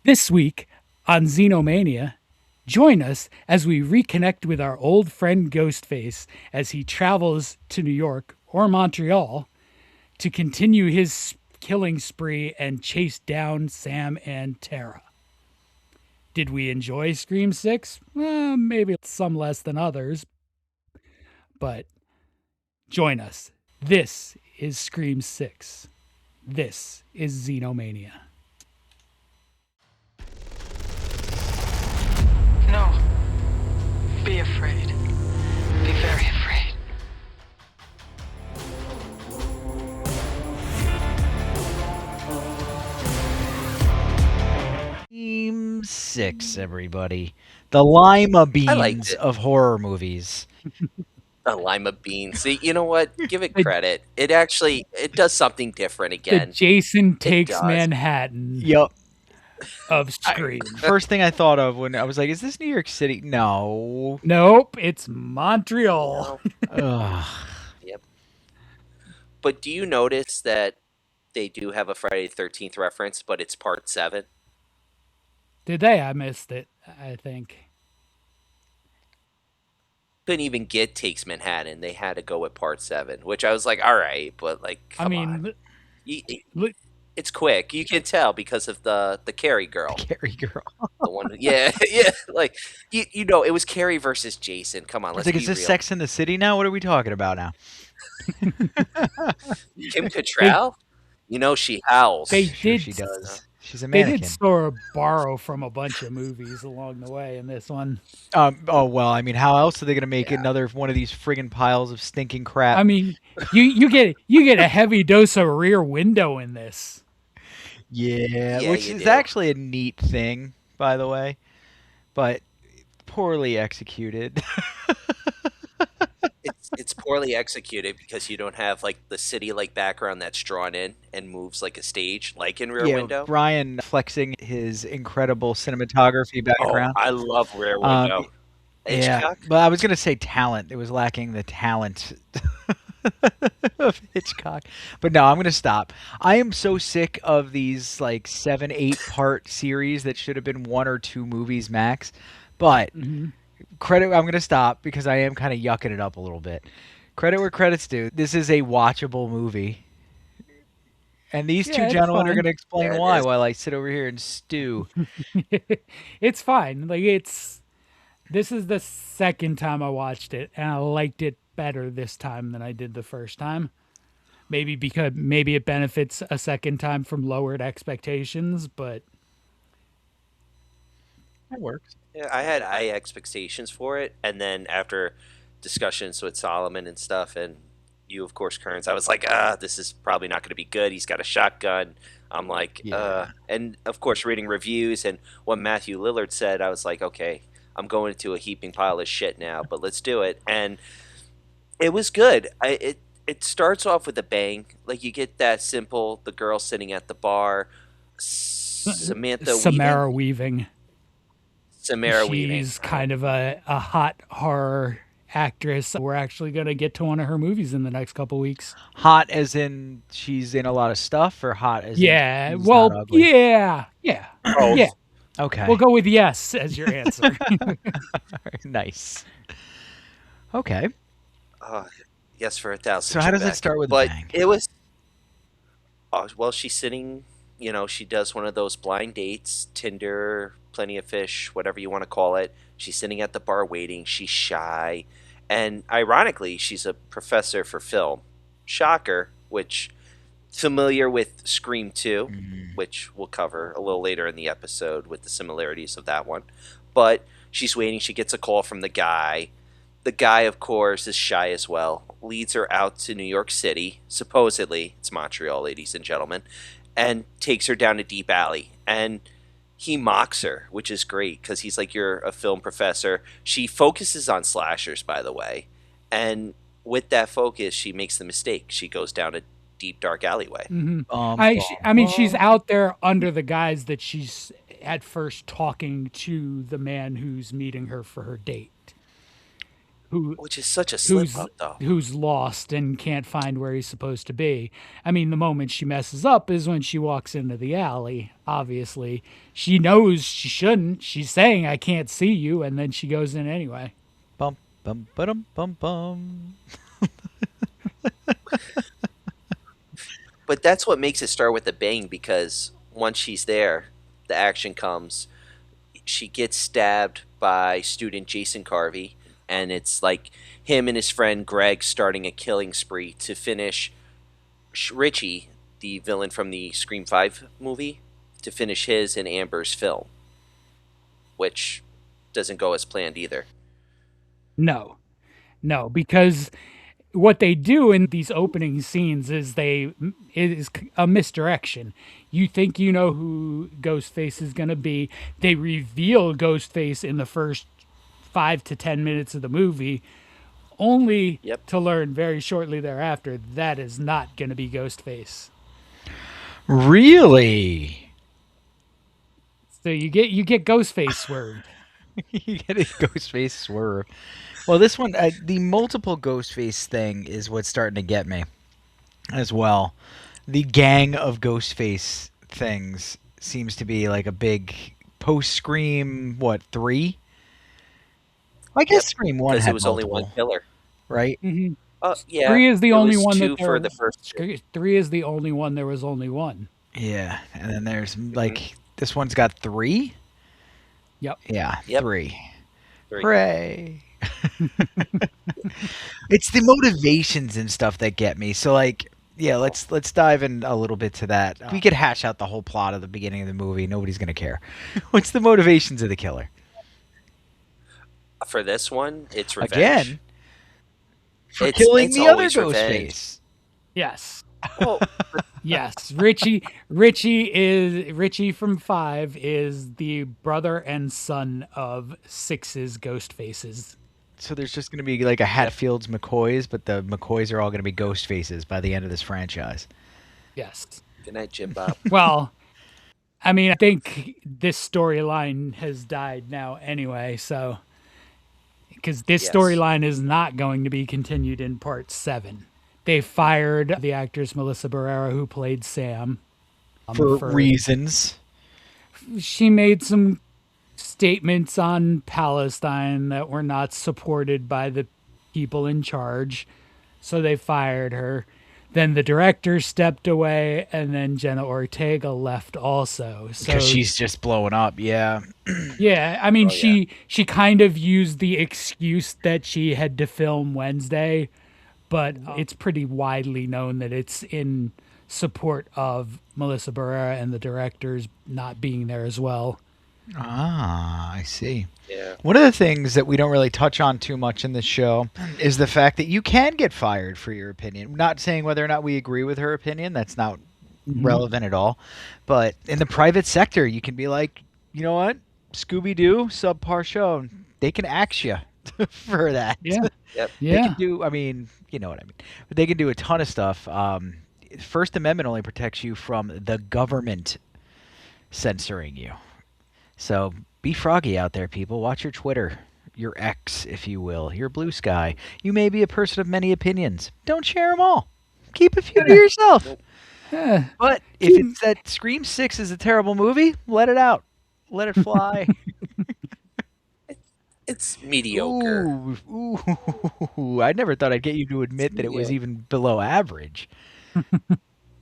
This week on Xenomania, join us as we reconnect with our old friend Ghostface as he travels to New York or Montreal to continue his killing spree and chase down Sam and Tara. Did we enjoy Scream 6? Maybe some less than others, but join us. This is Scream 6. This is Xenomania. No. Be afraid. Be very afraid. Scream 6, everybody. The lima liked beans it. of horror movies. A lima bean. See, you know what? Give it credit. It does something different The again. Jason Takes does. Manhattan Yep. of Scream. First thing I thought of when I was like, is this New York City? No. Nope, it's Montreal. Ugh. Yep. But do you notice that they do have a Friday the 13th reference, but it's part 7? Did they? I missed it, I think. Couldn't even get Takes Manhattan. They had to go with part 7, which I was like, all right, but like, come on. It's quick. You can tell because of the Carrie girl. Carrie girl. The one, yeah, yeah. Like, you know, it was Carrie versus Jason. Come on, I was let's like, be is this real. Sex in the City now? What are we talking about now? Kim Cattrall? You know she howls. They Sure did. she does. She's a They mannequin. did sort of borrow from a bunch of movies along the way in this one. Oh, well, I mean, how else are they going to make Yeah. another one of these friggin' piles of stinking crap? I mean, you get a heavy dose of Rear Window in this. yeah, Yeah, which you is do. actually a neat thing, by the way, but poorly executed. It's poorly executed because you don't have like the city like background that's drawn in and moves like a stage, like in Rear Window. Brian flexing his incredible cinematography Oh, background. I love Rear Window. Yeah, Hitchcock? but I was gonna say talent. It was lacking the talent of Hitchcock. But no, I'm gonna stop. I am so sick of these like 7, 8 part series that should have been 1 or 2 movies max. But credit, I'm gonna stop because I am kind of yucking it up a little bit. Credit where credit's due. This is a watchable movie. And these two Yeah, it's gentlemen are fine. going to explain Yeah, it why is. while I sit over here and stew. It's fine. This is the second time I watched it, and I liked it better this time than I did the first time. Maybe because it benefits a second time from lowered expectations, but That works. Yeah, I had high expectations for it, and then after discussions with Solomon and stuff, and you, of course, Kearns, I was like, this is probably not going to be good. He's got a shotgun. I'm like, Yeah. and of course, reading reviews and what Matthew Lillard said, I was like, okay, I'm going into a heaping pile of shit now, but let's do it. And it was good. It starts off with a bang. Like you get that simple, the girl sitting at the bar, Samantha Samara Weaving. Weaving. Samara Weaving. She's kind of a hot horror actress. We're actually going to get to one of her movies in the next couple weeks. Hot as in she's in a lot of stuff, or hot as Yeah, in she's well, not ugly? yeah, Oh, yeah. Okay. We'll go with yes as your answer. Nice. Okay. yes for 1,000. So how does it Trebek. start with a But bang? it was. Well, she's sitting. You know, she does one of those blind dates, Tinder, Plenty of Fish, whatever you want to call it. She's sitting at the bar waiting. She's shy, and ironically, she's a professor for film. Shocker, which familiar with Scream 2, which we'll cover a little later in the episode with the similarities of that one. But she's waiting. She gets a call from the guy. The guy, of course, is shy as well. Leads her out to New York City. Supposedly, it's Montreal, ladies and gentlemen, and takes her down a deep alley. And he mocks her, which is great because he's like, you're a film professor. She focuses on slashers, by the way. And with that focus, she makes the mistake. She goes down a deep, dark alleyway. I mean, she's out there under the guise that she's at first talking to the man who's meeting her for her date, who which is such a slip who's up, though. who's lost and can't find where he's supposed to be. I mean, the moment she messes up is when she walks into the alley. Obviously, she knows she shouldn't. She's saying, "I can't see you," and then she goes in anyway. Bum bum bum bum bum. But that's what makes it start with a bang, because once she's there, the action comes. She gets stabbed by student Jason Carvey, and it's like him and his friend Greg starting a killing spree to finish Richie, the villain from the Scream 5 movie, to finish his and Amber's film, which doesn't go as planned either. No, no, because what they do in these opening scenes is it is a misdirection. You think you know who Ghostface is going to be. They reveal Ghostface in the first 5 to 10 minutes of the movie, only Yep. to learn very shortly thereafter that is not going to be Ghostface. Really? So you get Ghostface swerved. You get a Ghostface swerve. Well, this one, the multiple Ghostface thing is what's starting to get me as well. The gang of Ghostface things seems to be like a big post-Scream, 3? I guess Yep, Scream 1 because had it was only one multiple, killer. right? hmm Yeah, Three is the it only was one two that for the first two. Three is the only one. There was only one. Yeah, and then there's like this one's got 3? Yep. Yeah, Yep. 3. Three. Hooray. It's the motivations and stuff that get me. So like, yeah, let's dive in a little bit to that. We could hash out the whole plot of the beginning of the movie. Nobody's going to care. What's the motivations of the killer? For this one, it's revenge. Again, for It's- killing it's the other always revenge. Ghostface. Yes. Well, Yes, Richie from 5 is the brother and son of 6's Ghostfaces. So there's just going to be like a Hatfields McCoys, but the McCoys are all going to be Ghostfaces by the end of this franchise. Yes. good night, Jim Bob. Well, I mean, I think this storyline has died now anyway, so because this Yes. storyline is not going to be continued in part 7. They fired the actress Melissa Barrera who played Sam For reasons. She made some statements on Palestine that were not supported by the people in charge, so they fired her. Then the director stepped away, and then Jenna Ortega left also. So Because she's just blowing up, yeah. yeah, I mean, Oh, yeah. she kind of used the excuse that she had to film Wednesday, but it's pretty widely known that it's in support of Melissa Barrera and the directors not being there as well. Ah, I see. Yeah. One of the things that we don't really touch on too much in this show is the fact that you can get fired for your opinion. Not saying whether or not we agree with her opinion, that's not relevant at all. But in the private sector, you can be like, you know what? Scooby-Doo, subpar show. They can axe you for that. Yeah. Yep. They Yeah. can do, I mean, you know what I mean. But they can do a ton of stuff. First Amendment only protects you from the government censoring you. So be froggy out there, people. Watch your Twitter, your X, if you will, your Blue Sky. You may be a person of many opinions. Don't share them all. Keep a few to yourself. Yeah. But if it's that Scream 6 is a terrible movie, let it out. Let it fly. It's mediocre. Ooh. I never thought I'd get you to admit that it was even below average.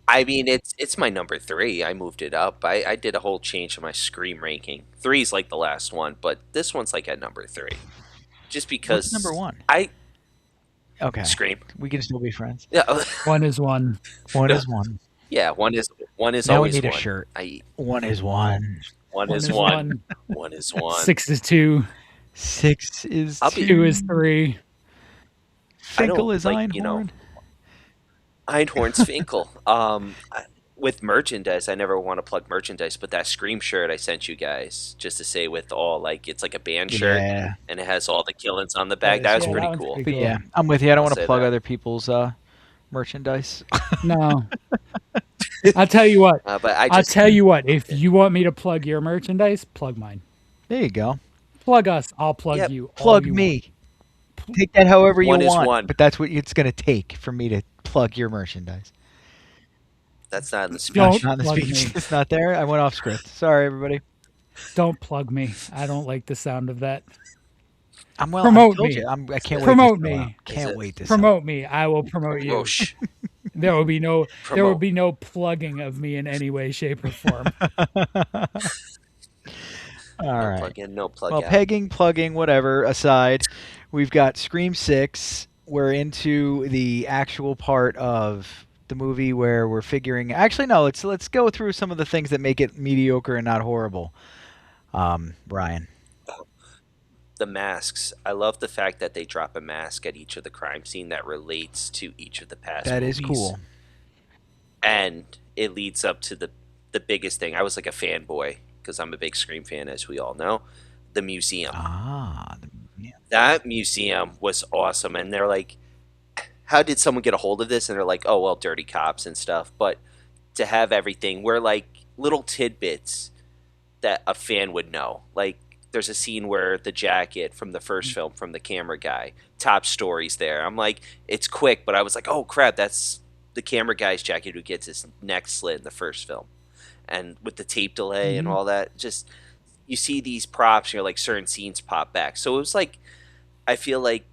I mean, it's my number 3. I moved it up. I did a whole change to my Scream ranking. 3's like the last one, but this one's like at number 3. Just because What's number 1? I Okay. Scream. We can still be friends. Yeah. One is one. One is one. Yeah, one is Now we always need a one. shirt. I One is one. one One is is one. one. One is one. 6 is 2. 6 is I'll be- 2 is 3. I don't Finkel is like, you know, Einhorn. Einhorn's Finkel. With merchandise, I never want to plug merchandise, but that Scream shirt I sent you guys just to say with all like it's like a band shirt Yeah. and it has all the killings on the back. That was Yeah, pretty that one's cool. pretty But yeah, I'm with you. I don't want to Say plug that. other people's merchandise. No. I'll tell you what. But I I'll just tell you what. If you want me to plug your merchandise, plug mine. There you go. Plug us. I'll plug Yep. you. all Plug you me. Take that however you One is want, one. but that's what it's going to take for me to plug your merchandise. That's not in the Don't speech. Not in the plug speech. me. It's not there. I went off script. Sorry, everybody. Don't plug me. I don't like the sound of that. I Promote told you. me. I can't wait to Promote sell out. me. Is Can't it? wait to sell out. Promote me. I will promote you. Whoosh. There will be no Promote. plugging of me in any way, shape, or form. All No right. plug in, no plug Well, out. pegging, plugging, whatever aside, we've got Scream 6. We're into the actual part of the movie where we're figuring. Actually, no. Let's go through some of the things that make it mediocre and not horrible. Brian. The masks. I love the fact that they drop a mask at each of the crime scene that relates to each of the past That movies. is cool. And it leads up to the biggest thing. I was like a fanboy because I'm a big Scream fan, as we all know. The museum. Yeah. That museum was awesome, and they're like, how did someone get a hold of this? And they're like, oh well, dirty cops and stuff. But to have everything, where like little tidbits that a fan would know, like there's a scene where the jacket from the first film from the camera guy, top stories there. I'm like, it's quick, but I was like, oh crap, that's the camera guy's jacket who gets his neck slit in the first film, and with the tape delay and Mhm. all that, just you see these props, and you're like certain scenes pop back. So it was like, I feel like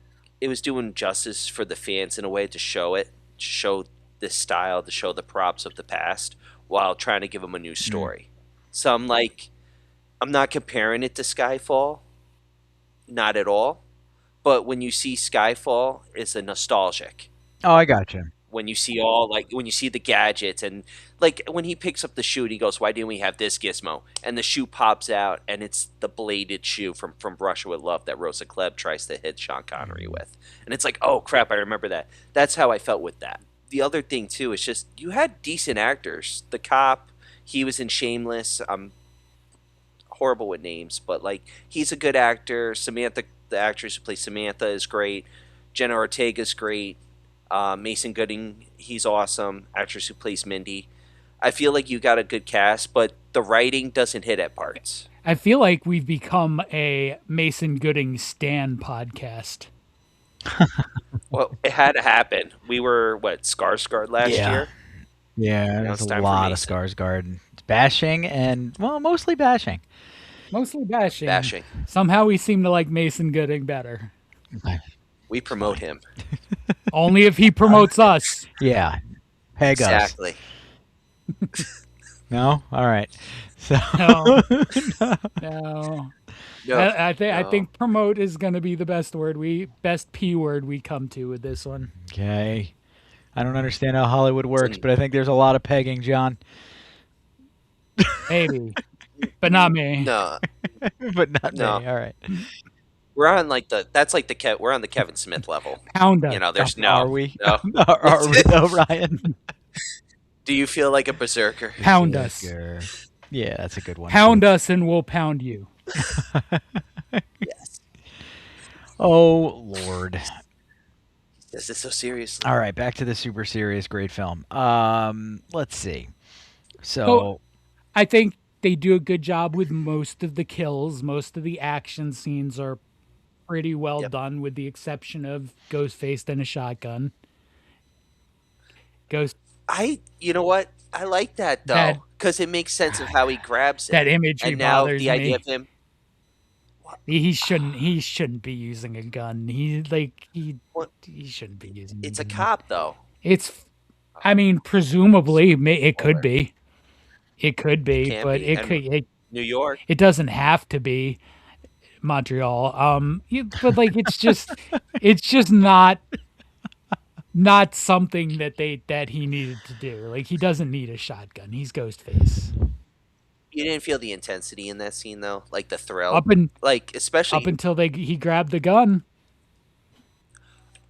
it was doing justice for the fans in a way to show it, to show this style, to show the props of the past while trying to give them a new story. So I'm like, I'm not comparing it to Skyfall, not at all. But when you see Skyfall, it's a nostalgic. Oh, I got you. When you see all like when you see the gadgets and like when he picks up the shoe and he goes, "Why didn't we have this gizmo?" And the shoe pops out and it's the bladed shoe from Russia with Love that Rosa Klebb tries to hit Sean Connery with. And it's like, "Oh crap, I remember that." That's how I felt with that. The other thing too is just you had decent actors. The cop, he was in Shameless. I'm horrible with names, but like he's a good actor. Samantha, the actress who plays Samantha, is great. Jenna Ortega's great. Mason Gooding, he's awesome. Actress who plays Mindy. I feel like you got a good cast, but the writing doesn't hit at parts. I feel like we've become a Mason Gooding Stan podcast. Well, it had to happen. We were Skarsgård last Yeah. year. Yeah, Now there's it's a time for lot of Mason. Skarsgård bashing and mostly bashing. Mostly bashing. Bashing. Somehow we seem to like Mason Gooding better. We promote him. Only if he promotes us. Yeah, peg us. Exactly. No, all right. So No. No. No, I no. think promote is going to be the best P word we come to with this one. okay. I don't understand how Hollywood works, but I think there's a lot of pegging, John. Maybe, but not me. but not No. me. All right. We're on like we're on the Kevin Smith level. Pound us. You know, there's Are no. we? No. Are we though, Ryan? Do you feel like a berserker? Pound us. Berserker. Yeah, that's a good one. Pound us, and we'll pound you. Yes. Oh Lord. Is this so seriously? All right, back to the super serious great film. Let's see. So Oh. I think they do a good job with most of the kills. Most of the action scenes are pretty well Yep. done, with the exception of Ghostface and a shotgun. You know what? I like that That- though, because it makes sense of how he grabs it. That imagery and now bothers the idea me. of him. He shouldn't be using a gun. He What? shouldn't be using. It's a a gun. cop though. I mean, presumably, it could be. It could be, Can but be, it and- could. New York. It doesn't have to be Montreal. But like it's just not something that he needed to do. Like he doesn't need a shotgun. He's Ghostface. You didn't feel the intensity in that scene though, like the thrill, Up especially. until he grabbed the gun.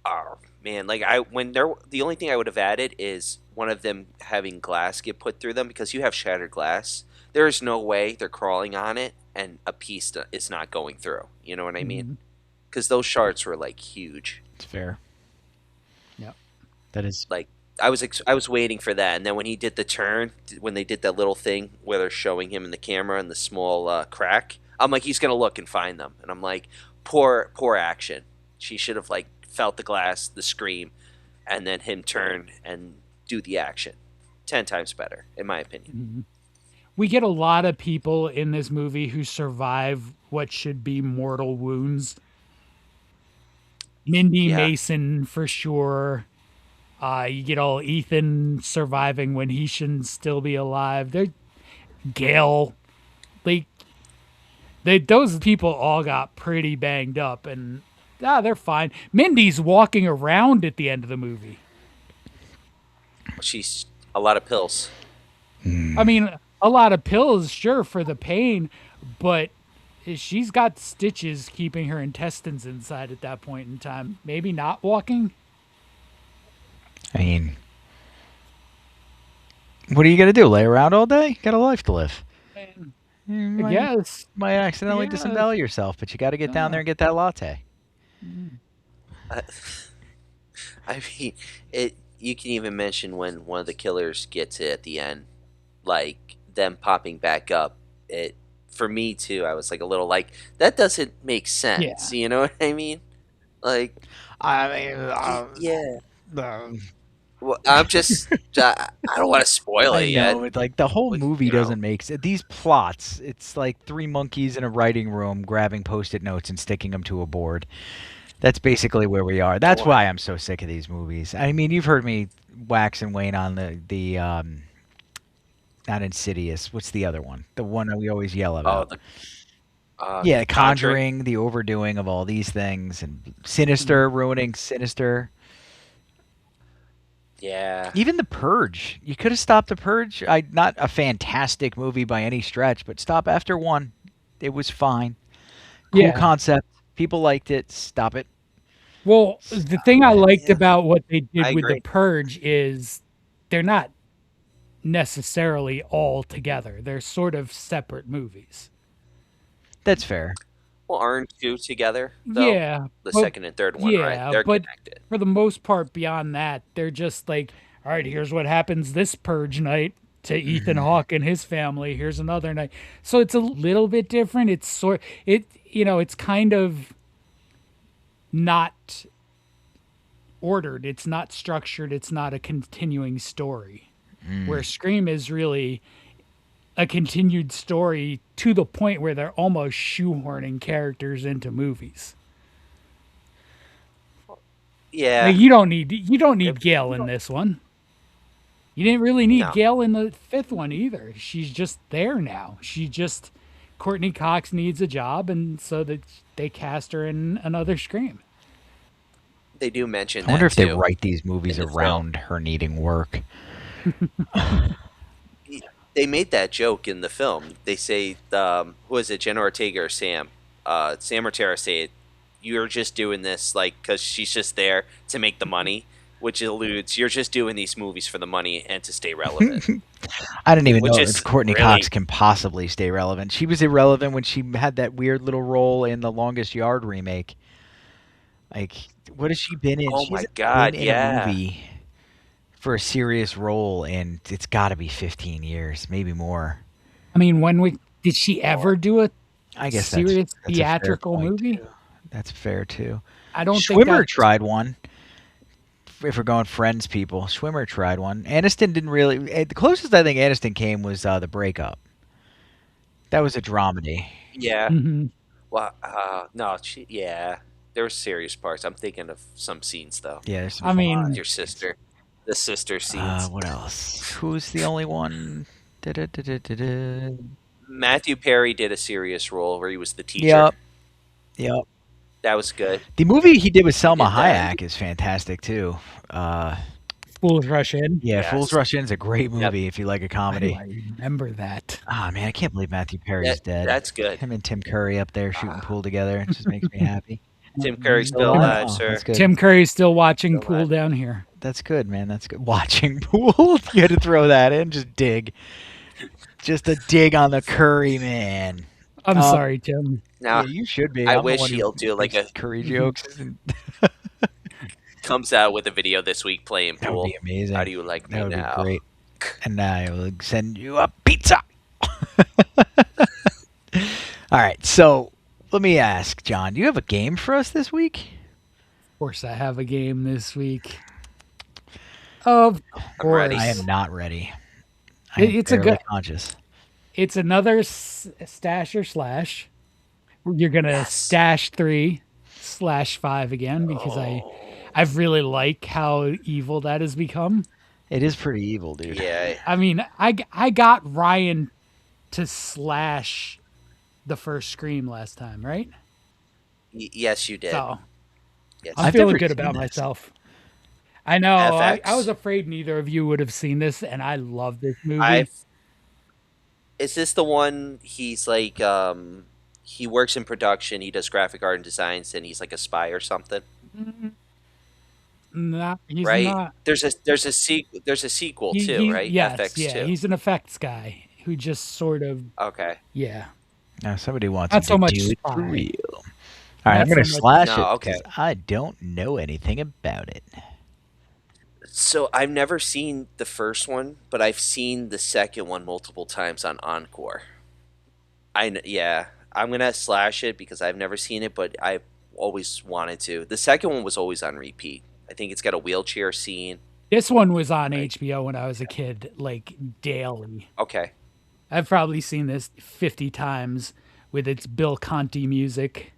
Oh man, like the only thing I would have added is one of them having glass get put through them, because you have shattered glass. There is no way they're crawling on it and a piece is not going through. You know what I mean? Because those shards were like huge. it's fair. Yep. That is Like I was waiting for that, and then when he did the turn, when they did that little thing where they're showing him in the camera and the small crack, I'm like, he's gonna look and find them, and I'm like, poor action, She should have like felt the glass, the scream, and then him turn and do the action. 10 times better, in my opinion. We get a lot of people in this movie who survive what should be mortal wounds. Mindy Yeah. Mason for sure. You get all Ethan surviving when he shouldn't still be alive. They're Gail. Like those people all got pretty banged up, and they're fine. Mindy's walking around at the end of the movie. She's a lot of pills. I mean, a lot of pills, sure, for the pain, but she's got stitches keeping her intestines inside at that point in time. Maybe not walking. I mean, what are you gonna do? Lay around all day? You got a life to live. You I guess. might accidentally Yeah. disembowel yourself, but you got to get down there and get that latte. I, I mean, it. You can even mention when one of the killers gets it at the end, like them popping back up. It for me too. I was like a little like that doesn't make sense. Yeah. You know what I mean? Like, I mean, yeah. Well, I'm just. I don't want to spoil I it know, yet. it's like the whole But, movie you know. doesn't make sense. These plots, it's like three monkeys in a writing room grabbing post-it notes and sticking them to a board. That's basically where we are. That's Boy. why I'm so sick of these movies. I mean, you've heard me wax and wane on the not Insidious. What's the other one? The one that we always yell Oh, about. the Yeah, Conjuring. Conjuring, the overdoing of all these things, and Sinister ruining Sinister. Yeah. Even The Purge. You could have stopped The Purge. Not a fantastic movie by any stretch, but stop after one. It was fine. Cool Yeah. concept. People liked it. Stop it. Well, the thing I liked Yeah. about what they did I with The agree. Purge is they're not necessarily all together. They're sort of separate movies. That's fair. Well, aren't two together though? Yeah. The but- second and third one, right? yeah, They're but connected. for the most part, beyond that, they're just like, all right, here's what happens this Purge night to Ethan Hawke and his family. Here's another night. So it's a little bit different. It's kind of not ordered. It's not structured. It's not a continuing story. Where Scream is really a continued story to the point where they're almost shoehorning characters into movies. Yeah. Like you don't need Gail in this one. You didn't really need No. Gail in the fifth one either. She's just there now. Courtney Cox needs a job, and so that they cast her in another Scream. They do mention I wonder that if they too. write these movies in the around her needing work. They made that joke in the film. They say, who is it, Jenna Ortega or Sam? Sam or Tara say, you're just doing this like because she's just there to make the money, which alludes you're just doing these movies for the money and to stay relevant. I didn't even Which know is if Courtney really- Cox can possibly stay relevant. She was irrelevant when she had that weird little role in the Longest Yard remake. Like, what has she been in? Oh She my hasn't God, been in yeah. a movie for a serious role, and it's got to be 15 years, maybe more. I mean, did she ever do a I guess serious that's a fair theatrical point, movie? too. That's fair too. I don't think Schwimmer that. tried one. If we're going Friends people, Schwimmer tried one. Aniston didn't really. The closest I think Aniston came was The Breakup. That was a dramedy. Yeah. Mhm. Well, no, yeah. There were serious parts. I'm thinking of some scenes though. Yeah, there's some I mean, With your sister, the sister scenes. what else? Who's the only one? Da-da-da-da-da-da. Matthew Perry did a serious role where he was the teacher. Yep. Yep. That was good. The movie he did with Selma did that. Hayek is fantastic too. Fools Rush In. Yeah, Yes. Fools Rush In is a great movie if you like a Why do comedy. I remember that? Ah man, I can't believe Matthew Perry's dead. That's good. Him and Tim Curry up there shooting pool together. It just makes me happy. Tim Curry's still Oh, alive, Oh, sir. that's good. Tim Curry's still watching Still Pool alive. down here. That's good, man. That's good. Watching pool. You had to throw that in. Just dig. Just a dig on the Curry, man. I'm Um, sorry, Tim. Now Yeah, you should be. I I'm the wish one who he'll do like makes a Curry jokes. comes out with a video this week playing That pool. would be amazing. How do you like me That would now? be great. And I will send you a pizza. All right. So let me ask, John, do you have a game for us this week? course, I have a game this week. Of I'm ready. course. I am not ready. I am It's a barely good. conscious. It's another stash or slash. You're gonna Yes. stash 3/5 again because I really like how evil that has become. It is pretty evil, dude. Yeah. I mean, I got Ryan to slash the first Scream last time, right? Yes, you did. So Yes. I'm I've feeling never good seen about this. myself. I know. FX. I was afraid neither of you would have seen this, and I love this movie. Is this the one he's like he works in production, he does graphic art and designs, and he's like a spy or something? He's Right? not. There's a sequel too, He right? yes, FX2. yeah. He's an effects guy who just sort of Okay. yeah. Now somebody wants Not him so to much do it for spy. real. All right, Not I'm gonna so much- slash No, it okay. because I don't know anything about it. So I've never seen the first one, but I've seen the second one multiple times on Encore. Yeah, I'm gonna slash it because I've never seen it, but I've always wanted to. The second one was always on repeat. I think it's got a wheelchair scene. This one was on Right. HBO when I was a kid, like daily. Okay. I've probably seen this 50 times with its Bill Conti music.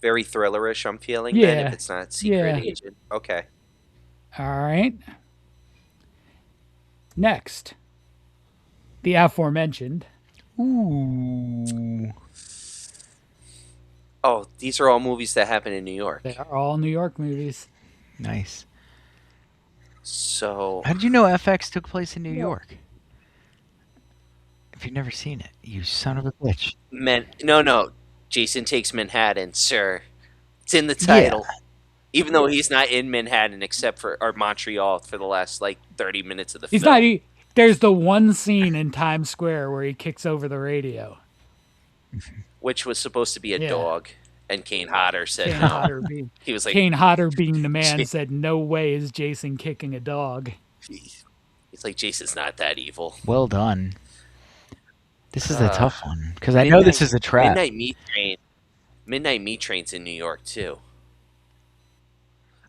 Very thrillerish, I'm feeling then, Yeah, if it's not Secret yeah. Agent. Okay. All right. Next, the aforementioned. Ooh. Oh, these are all movies that happen in New York. They are all New York movies. Nice. So How did you know FX took place in New York? If you've never seen it, you son of a bitch. no. Jason Takes Manhattan, sir. It's in the title. Even though he's not in Manhattan or Montreal for the last like 30 minutes of the He's film. not. There's the one scene in Times Square where he kicks over the radio. Which was supposed to be a Yeah. dog, and Kane Hodder said Kane no. Hodder being He was like, Kane Hodder being the man said, "No way is Jason kicking a dog." he's like, Jason's not that evil. Well done. This is a tough one because I know this is a trap. Midnight Meat Train's in New York too.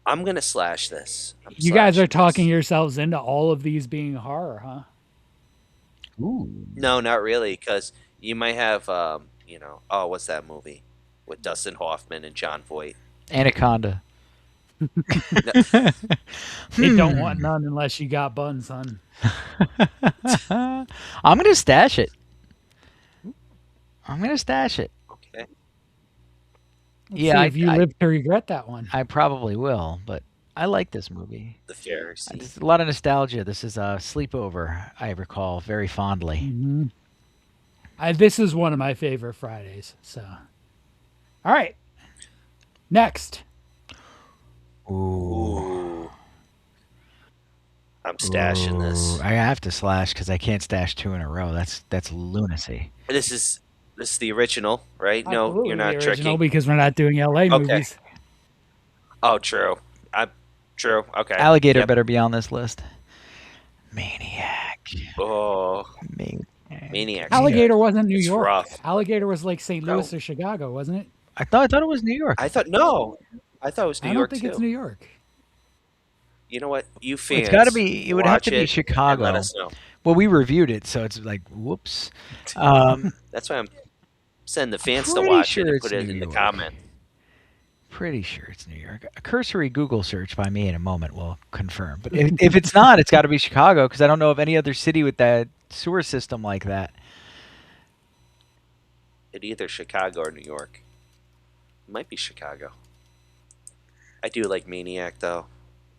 I'm gonna slash this. You guys are talking yourselves into all of these being horror, huh? Ooh. No, not really, because you might have, what's that movie with Dustin Hoffman and John Voight? Anaconda. They don't want none unless you got buns, son. I'm gonna stash it. Okay. Let's Yeah, see if you live to regret that one. I probably will, but I like this movie. The Pharisee. There's a lot of nostalgia. This is a sleepover, I recall very fondly. Mm-hmm. This is one of my favorite Fridays. So, all right. Next, Ooh. I'm stashing this. I have to slash because I can't stash two in a row. That's lunacy. This is the original, right? No, Absolutely you're the not original tricking. because we're not doing LA movies. Oh, true. True. Okay. Alligator Yep. better be on this list. Maniac. Oh, Maniac. Maniac. Alligator wasn't New It's York. rough. Alligator was like St. No. Louis or Chicago, wasn't it? I thought it was New York. I thought it was New I York don't think too. it's New York. You know what? You fans. It's got to be. It would have watch to be it and Chicago. Let us know. Well, we reviewed it, so it's like, whoops. That's why I'm sending the fans to Pretty watch sure it and it's put it New in the York. comments. Pretty sure it's New York. A cursory Google search by me in a moment will confirm. But if it's not, it's got to be Chicago because I don't know of any other city with that sewer system like that. It either Chicago or New York. It might be Chicago. I do like Maniac though.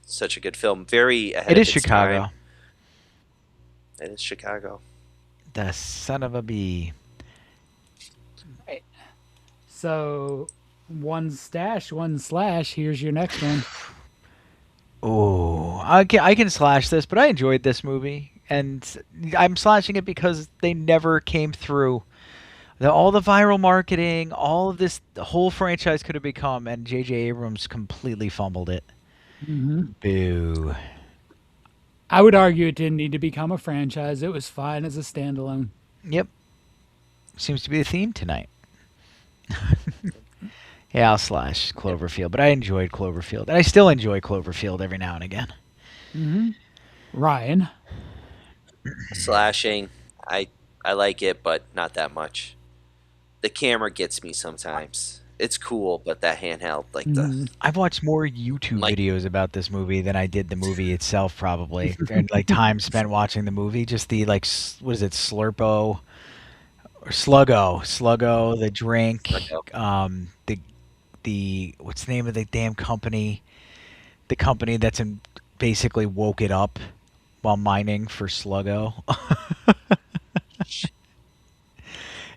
Such a good film. Very ahead It of is its Chicago. time. It is Chicago. The son of a bee. So, one stash, one slash. Here's your next one. Oh, I can slash this, but I enjoyed this movie, and I'm slashing it because they never came through. All the viral marketing, all of this, the whole franchise could have become, and J.J. Abrams completely fumbled it. Mm-hmm. Boo. I would argue it didn't need to become a franchise. It was fine as a standalone. Yep. Seems to be the theme tonight. Yeah, I'll slash Cloverfield, but I enjoyed Cloverfield, and I still enjoy Cloverfield every now and again. Ryan. Slashing, I like it, but not that much. The camera gets me sometimes. It's cool, but that handheld, like the I've watched more YouTube like videos about this movie than I did the movie itself, probably, and like time spent watching the movie. Just the like, what is it, Slurpo or Sluggo, the drink, like a- the what's the name of the damn company? The company that's basically woke it up while mining for Sluggo.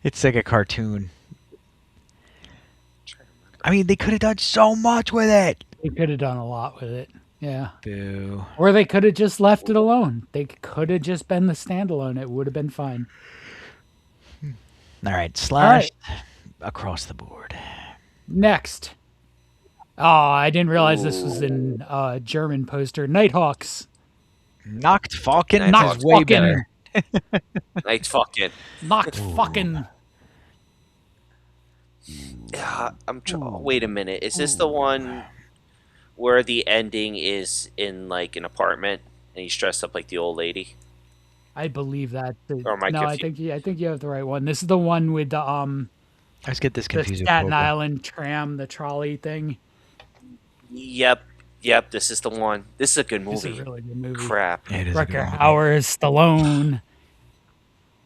It's like a cartoon. I mean, they could have done so much with it. They could have done a lot with it. Yeah. Boo. Or they could have just left it alone. They could have just been the standalone. It would have been fine. All right, slash across the board. Next. Oh, I didn't realize this was in German poster. Nighthawks. Knocked Falcon Nighthawks is way fucking- better. Night fucking. Knocked fucking. Yeah, wait a minute. Is this the one where the ending is in like an apartment and he's dressed up like the old lady? I believe that. Or am I No, I think you have the right one. This is the one with the I always get this the confused with Staten Cobra. Island tram, the trolley thing. Yep. This is the one. This is a good This movie. is a really good movie. Crap. Yeah, it is a good Rucker movie. Hauer, Stallone,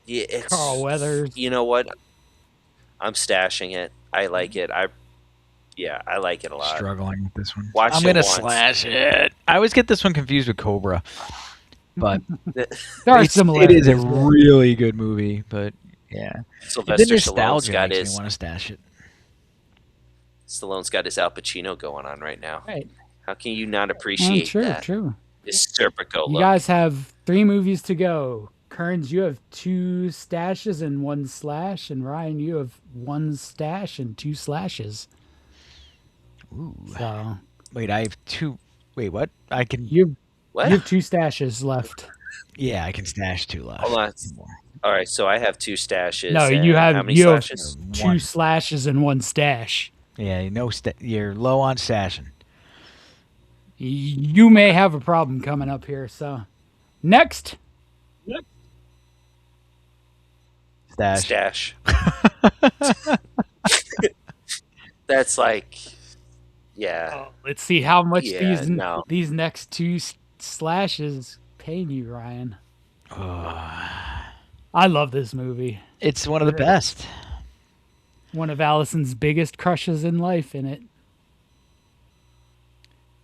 Yeah, it's Carl Weathers. You know what? I'm stashing it. I like it. I like it a lot. Struggling with this one. Watch I'm it gonna once. slash it. I always get this one confused with Cobra, but There are it similarities. is a yeah. really good movie. But yeah, the Sylvester Stallone's nostalgia got makes his me want to stash it. Stallone Al Pacino going on right now. Right. How can you not appreciate True, that? true. This Serpico You look. guys have 3 movies to go. Kearns, you have 2 stashes and 1 slash, and Ryan, you have 1 stash and 2 slashes. Ooh. So Wait, I have 2. Wait, what? I can. you What? have 2 stashes left. Yeah, I can stash 2 left. Hold on. All right, so I have 2 stashes. No, and you how have many slashes? 2 One. slashes and 1 stash. Yeah, you're low on stashing. You may have a problem coming up here. So next, Stash. Stash. That's like, yeah. let's see how much Yeah, no. these next 2 slashes pain you, Ryan. I love this movie. It's one of the best. One of Allison's biggest crushes in life in it.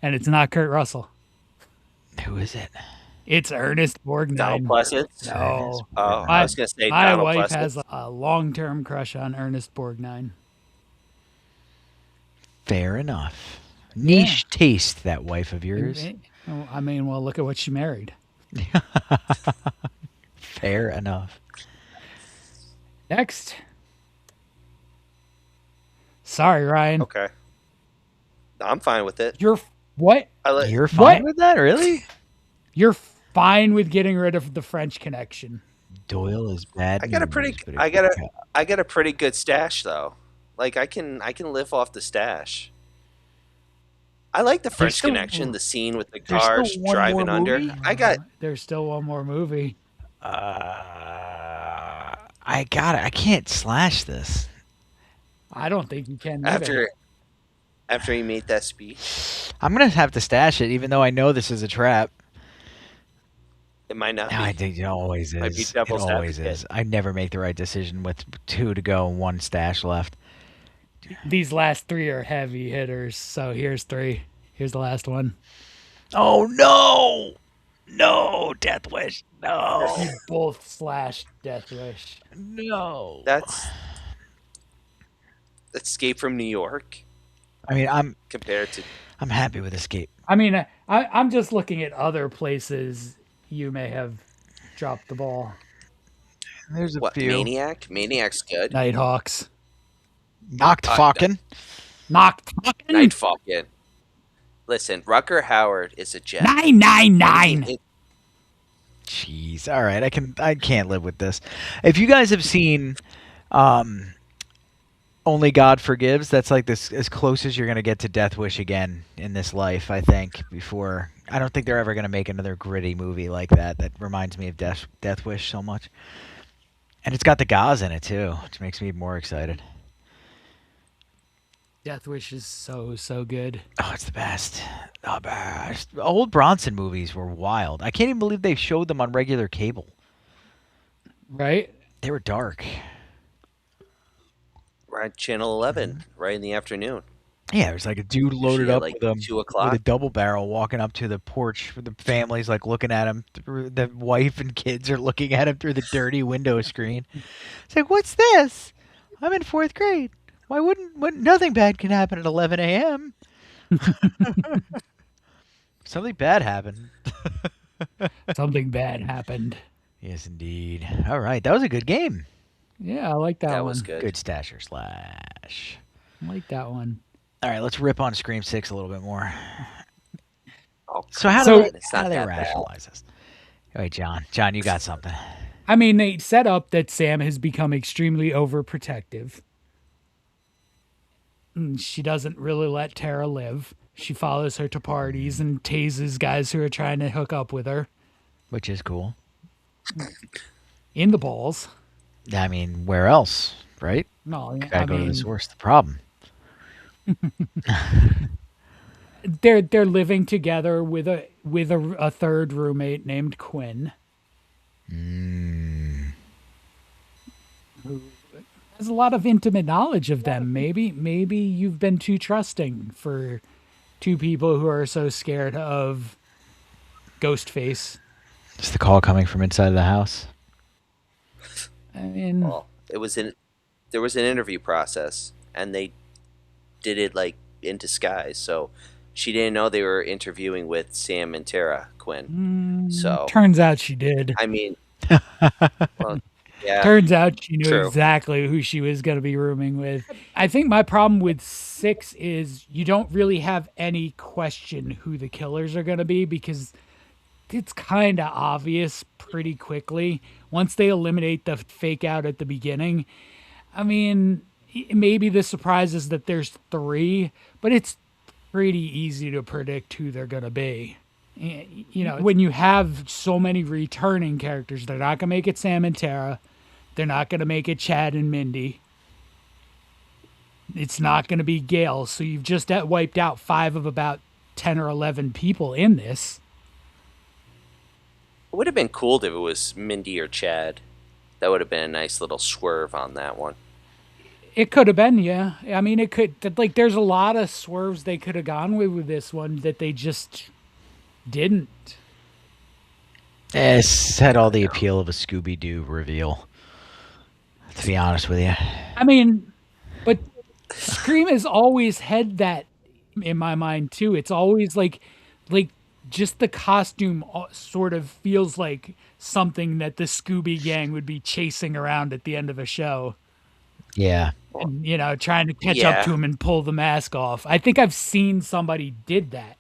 And it's not Kurt Russell. Who is it? It's Ernest Borgnine. Donald Pleasance? No. Oh, My- I was going to say My Donald wife Pleasance. has a long-term crush on Ernest Borgnine. Fair enough. Niche taste, that wife of yours. I mean, well, look at what she married. Fair enough. Next. Sorry, Ryan. Okay. I'm fine with it. You're what? I like. You're fine What? with that, really? You're fine with getting rid of the French Connection. Doyle is bad. I got a pretty. news, but I it got could I got a pretty good stash though. Like I can live off the stash. I like the French still- Connection. The scene with the there's still cars one driving more under. movie? I got. There's still one more movie. I got it. I can't slash this. I don't think you can either. After he made that speech, I'm gonna have to stash it, even though I know this is a trap. it might not No, I be. think it always Might be is. It devil's always advocate. is. I never make the right decision with 2 to go and 1 stash left. These last 3 are heavy hitters. So here's 3. Here's the last one. Oh no! No, Death Wish. No, You both slashed Death Wish. no. That's Escape from New York I mean, compared to. I'm happy with Escape. I mean, I'm just looking at other places you may have dropped the ball. There's a What, few. Maniac? Maniac's good. Nighthawks. Knocked fucking. Knocked fucking Night fucking. Listen, Rucker Howard is a gem. 999. It- Jeez. All right, I can't live with this. If you guys have seen Only God Forgives. That's like this as close as you're gonna get to Death Wish again in this life, I think. Before I don't think they're ever gonna make another gritty movie like that. That reminds me of Death Wish so much. And it's got the Gauze in it too, which makes me more excited. Death Wish is so good. Oh, it's the best. The best. Old Bronson movies were wild. I can't even believe they showed them on regular cable. Right? They were dark. Right, Channel 11, right in the afternoon. Yeah, it was like a dude loaded Usually at up like with a 2:00. double barrel walking up to the porch with the families like looking at him. The wife and kids are looking at him through the dirty window screen. It's like, what's this? I'm in 4th grade. Why wouldn't nothing bad can happen at 11 a.m. Something bad happened. Something bad happened. Yes, indeed. All right, that was a good game. Yeah, I like that That one. was good. Good stasher slash. I like that one. All right, let's rip on Scream 6 a little bit more. Oh, So how So- do they, It's how not do they that bad. rationalize this? All right, John. John, you got something. I mean, they set up that Sam has become extremely overprotective. She doesn't really let Tara live. She follows her to parties and tases guys who are trying to hook up with her Which is cool. in the balls. I mean, where else, right? No, Gotta I go to mean, the source. The problem. they're living together with a third roommate named Quinn. Who has a lot of intimate knowledge of them. Maybe you've been too trusting for two people who are so scared of Ghostface. Is the call coming from inside of the house? I mean, Well, there was an interview process, and they did it like in disguise. So she didn't know they were interviewing with Sam and Tara Quinn. So turns out she did. I mean, well, yeah, Turns out she knew True. exactly who she was going to be rooming with. I think my problem with 6 is you don't really have any question who the killers are going to be because it's kind of obvious pretty quickly once they eliminate the fake out at the beginning. I mean, maybe the surprise is that there's 3, but it's pretty easy to predict who they're going to be. You know, when you have so many returning characters, they're not going to make it Sam and Tara. They're not going to make it Chad and Mindy. It's not going to be Gail. So you've just wiped out 5 of about 10 or 11 people in this. it would have been cool if it was Mindy or Chad. That would have been a nice little swerve on that one. It could have been, yeah. I mean, it could, like, there's a lot of swerves they could have gone with this one that they just didn't. It's had all the appeal of a Scooby-Doo reveal, to be honest with you. I mean, but Scream has always had that in my mind too. It's always like just the costume sort of feels like something that the Scooby Gang would be chasing around at the end of a show. Yeah. And, you know, trying to catch Yeah. up to him and pull the mask off. I think I've seen somebody did that.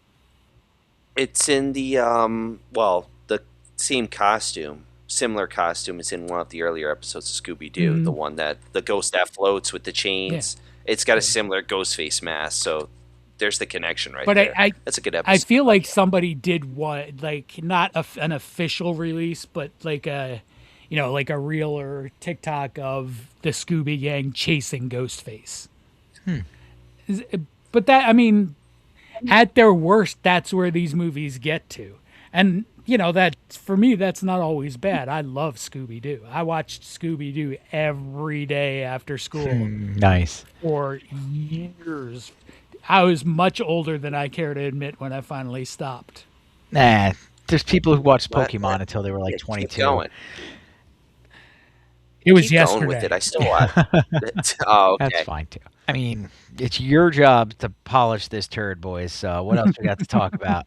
It's in the the same costume, similar costume is in one of the earlier episodes of Scooby Doo. The one that the ghost that floats with the chains. It's got a similar Ghostface mask, so there's the connection right But there. I That's a good episode. I feel like somebody did one, like not an official release, but like a, you know, like a reel or TikTok of the Scooby Gang chasing Ghostface. But that, I mean, at their worst, that's where these movies get to. And, you know, that for me, that's not always bad. I love Scooby Doo. I watched Scooby Doo every day after school Nice. for years. I was much older than I care to admit when I finally stopped. Nah, there's people who watched What? Pokemon until they were like Yeah, keep 22. going. It was Keep yesterday. going with it. I still watch it. Oh, okay. That's fine too. I mean, it's your job to polish this turd, boys. So what else we got to talk about?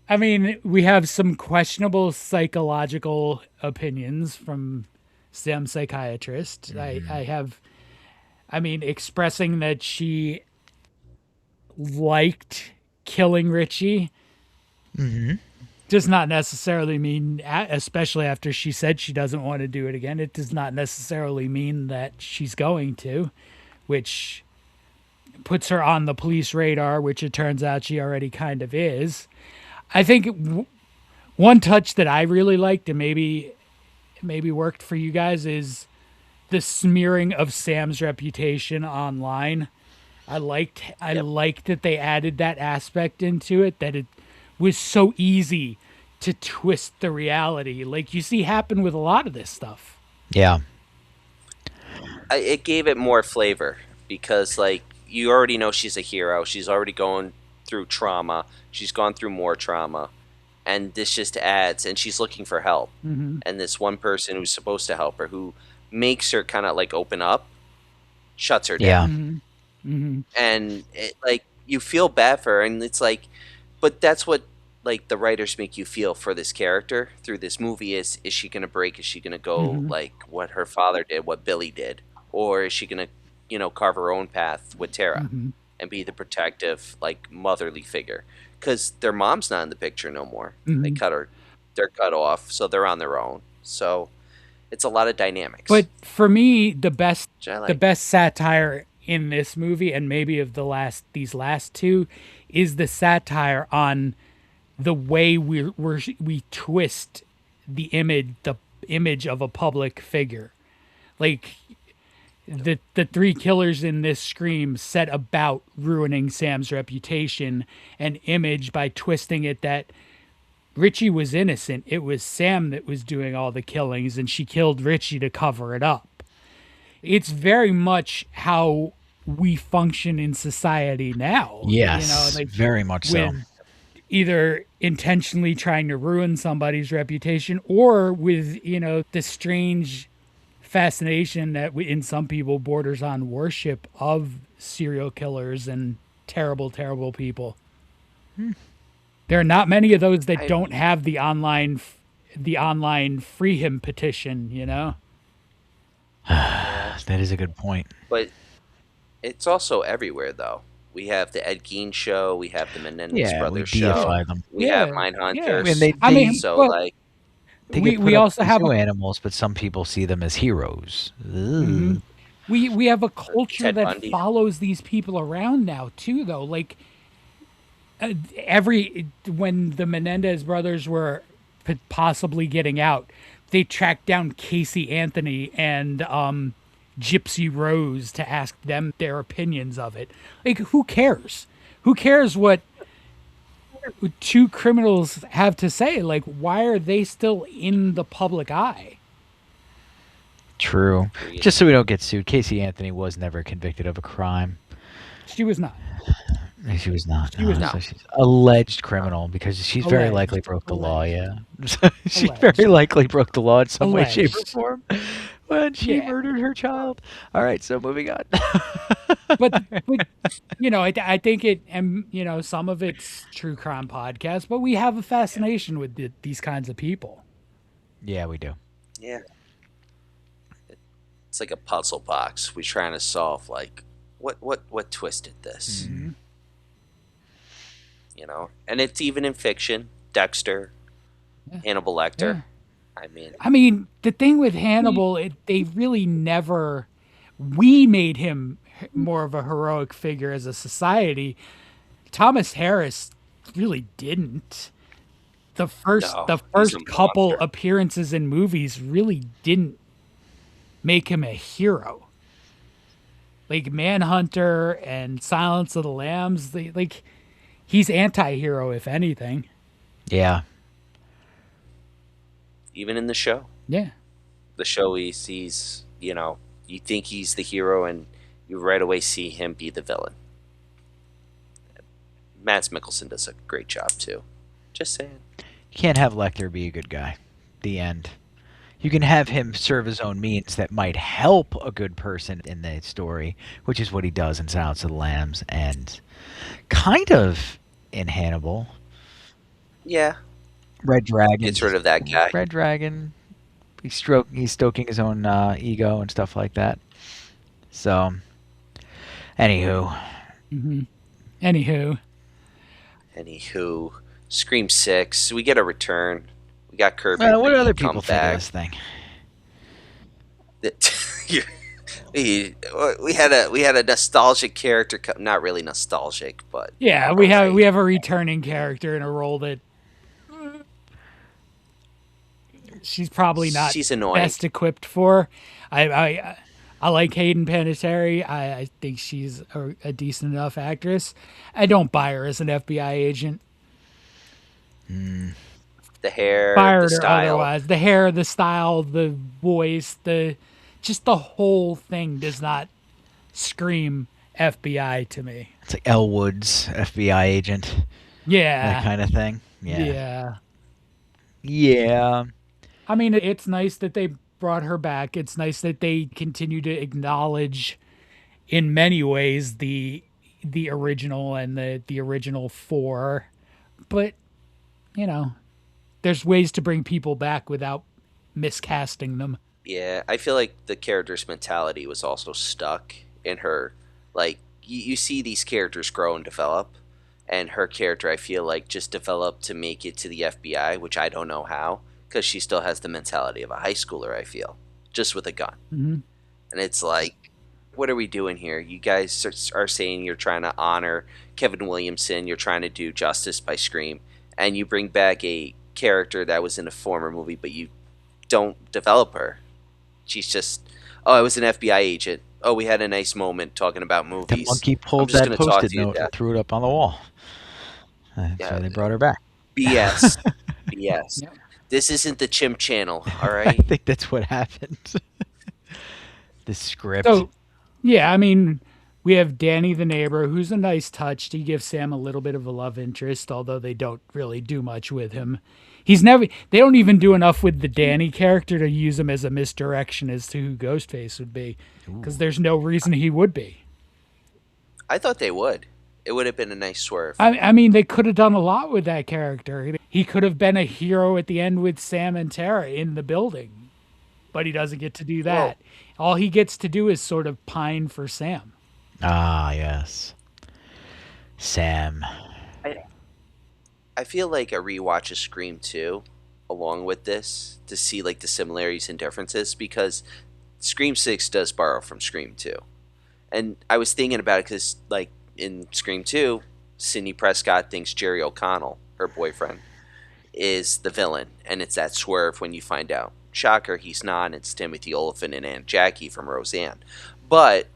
I mean, we have some questionable psychological opinions from Sam psychiatrist. I mean, expressing that she liked killing Richie. Does not necessarily mean, especially after she said she doesn't want to do it again, it does not necessarily mean that she's going to, which puts her on the police radar, which it turns out she already kind of is. I think one touch that I really liked and maybe worked for you guys is the smearing of Sam's reputation online. I liked that they added that aspect into it, that it was so easy to twist the reality, like you see happen with a lot of this stuff. Yeah. It gave it more flavor because, like, you already know she's a hero. She's already going through trauma. She's gone through more trauma, and this just adds. And she's looking for help. Mm-hmm. And this one person who's supposed to help her, who makes her kind of like open up, shuts her Yeah. down. Mm-hmm. And it, like, you feel bad for her, and it's like, but that's what, like, the writers make you feel for this character through this movie. Is she gonna break? Is she gonna go Mhm. like what her father did, what Billy did, or is she gonna, carve her own path with Tara Mm-hmm. and be the protective, like, motherly figure? Because their mom's not in the picture no more. They Mhm. cut her, they're cut off, so they're on their own. So it's a lot of dynamics, But for me, the best which I like. the best satire in this movie, and maybe of these last two, is the satire on the way we twist the image of a public figure. Like the three killers in this Scream set about ruining Sam's reputation and image by twisting it that Richie was innocent. It was Sam that was doing all the killings, and she killed Richie to cover it up. It's very much how we function in society now. Yes. Very much so. with either intentionally trying to ruin somebody's reputation or with, the strange fascination that in some people borders on worship of serial killers and terrible, terrible people. There are not many of those that don't have the online free him petition, That is a good point. But it's also everywhere, though. We have the Ed Gein show. We have the Menendez Yeah, we brothers show. deify them. We Yeah, have Mindhunters. yeah. I mean, I mean, so well, like, they we- get put we up also as have zoo a- animals, but some people see them as heroes. Ugh. we have a culture Ted that Bundy. follows these people around now too, though. Like when the Menendez brothers were possibly getting out, they tracked down Casey Anthony and Gypsy Rose to ask them their opinions of it. Like, who cares? Who cares what two criminals have to say? Like, why are they still in the public eye? True. Agreed. Just so we don't get sued, Casey Anthony was never convicted of a crime. She was not. She was not. She was no. not. So she's alleged criminal because she's very Alleged. likely broke the law. Yeah, she Alleged. very likely broke the law in some way, shape, or Alleged. form when she Yeah. murdered her child. All right, so moving on. but I think it, and some of it's true crime podcast, but we have a fascination with these kinds of people. Yeah, we do. yeah, it's like a puzzle box. We're trying to solve, like, what twisted this, And it's even in fiction. Dexter, Hannibal Lecter. I mean, The thing with Hannibal, they really never. We made him more of a heroic figure as a society. Thomas Harris really didn't. The first No, he's a couple monster. appearances in movies really didn't make him a hero. Like Manhunter and Silence of the Lambs, he's anti-hero if anything. Yeah. even in the show. Yeah. The show he's you think he's the hero, and you right away see him be the villain. Mads Mikkelsen does a great job too. Just saying. You can't have Lecter be a good guy. The end. You can have him serve his own means that might help a good person in the story, which is what he does in Silence of the Lambs and kind of in Hannibal. Yeah, Red Dragon. it's sort of that guy. Red Dragon. He's stoking his own ego and stuff like that. So, anywho. Anywho. Anywho, Scream 6, we get a return. We got Kirby What do other come people think of back. this thing? we had a nostalgic character, not really nostalgic, but Yeah, all we right. have a returning character in a role that she's probably not She's annoying. best equipped for. I like Hayden Panettiere. I think she's a decent enough actress. I don't buy her as an FBI agent. The hair, the Fired or style. otherwise. The hair, the style, the voice, just the whole thing does not scream FBI to me. It's like Elwood's FBI agent, Yeah. that kind of thing. Yeah. Yeah. I mean, it's nice that they brought her back. It's nice that they continue to acknowledge, in many ways, the original and the original four. But you know, there's ways to bring people back without miscasting them. Yeah, I feel like the character's mentality was also stuck in her. Like, you see these characters grow and develop, and her character, I feel like, just developed to make it to the FBI, which I don't know how, because she still has the mentality of a high schooler, I feel, just with a gun. Mm-hmm. And it's like, what are we doing here? You guys are saying you're trying to honor Kevin Williamson, you're trying to do justice by Scream, and you bring back a character that was in a former movie, but you don't develop her. She's just, oh, I was an FBI agent. Oh, we had a nice moment talking about The movies. monkey I'm pulled just that going to talk post-it to you to note and death. threw it up on the wall. That's Yeah. why they brought her back. BS. BS. Yep. This isn't the Chimp Channel, all I right? think that's what happened. The script. So, yeah, I mean, we have Danny the neighbor, who's a nice touch. He gives Sam a little bit of a love interest, although they don't really do much with him. They don't even do enough with the Danny character to use him as a misdirection as to who Ghostface would be, because there's no reason he would be. I thought they would. It would have been a nice swerve. I mean, they could have done a lot with that character. He could have been a hero at the end with Sam and Tara in the building, but he doesn't get to do that. All he gets to do is sort of pine for Sam. Ah, yes. Sam. I feel like a rewatch of Scream 2 along with this to see like the similarities and differences, because Scream 6 does borrow from Scream 2. And I was thinking about it because like in Scream 2, Sidney Prescott thinks Jerry O'Connell, her boyfriend, is the villain, and it's that swerve when you find out. Shocker, he's not. It's Timothy Olyphant and Aunt Jackie from Roseanne. But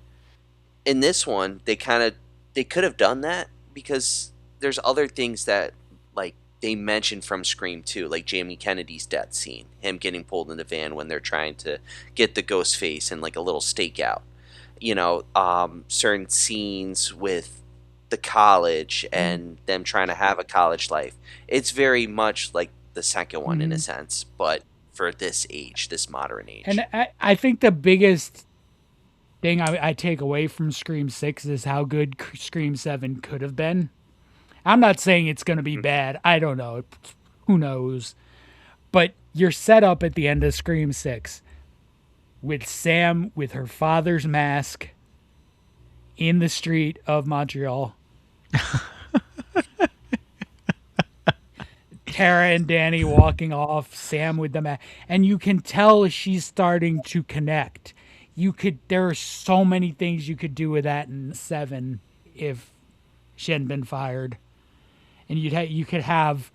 in this one, they could have done that because there's other things that like they mentioned from Scream 2, like Jamie Kennedy's death scene, him getting pulled in the van when they're trying to get the ghost face and like a little stakeout. Certain scenes with the college and them trying to have a college life. It's very much like the second one in a sense, but for this age, this modern age. And I think the biggest thing I take away from Scream 6 is how good Scream 7 could have been. I'm not saying it's going to be bad. I don't know. Who knows? But you're set up at the end of Scream 6 with Sam with her father's mask in the street of Montreal. Tara and Danny walking off, Sam with the mask. And you can tell she's starting to connect. There are so many things you could do with that in 7 if she hadn't been fired. And you could have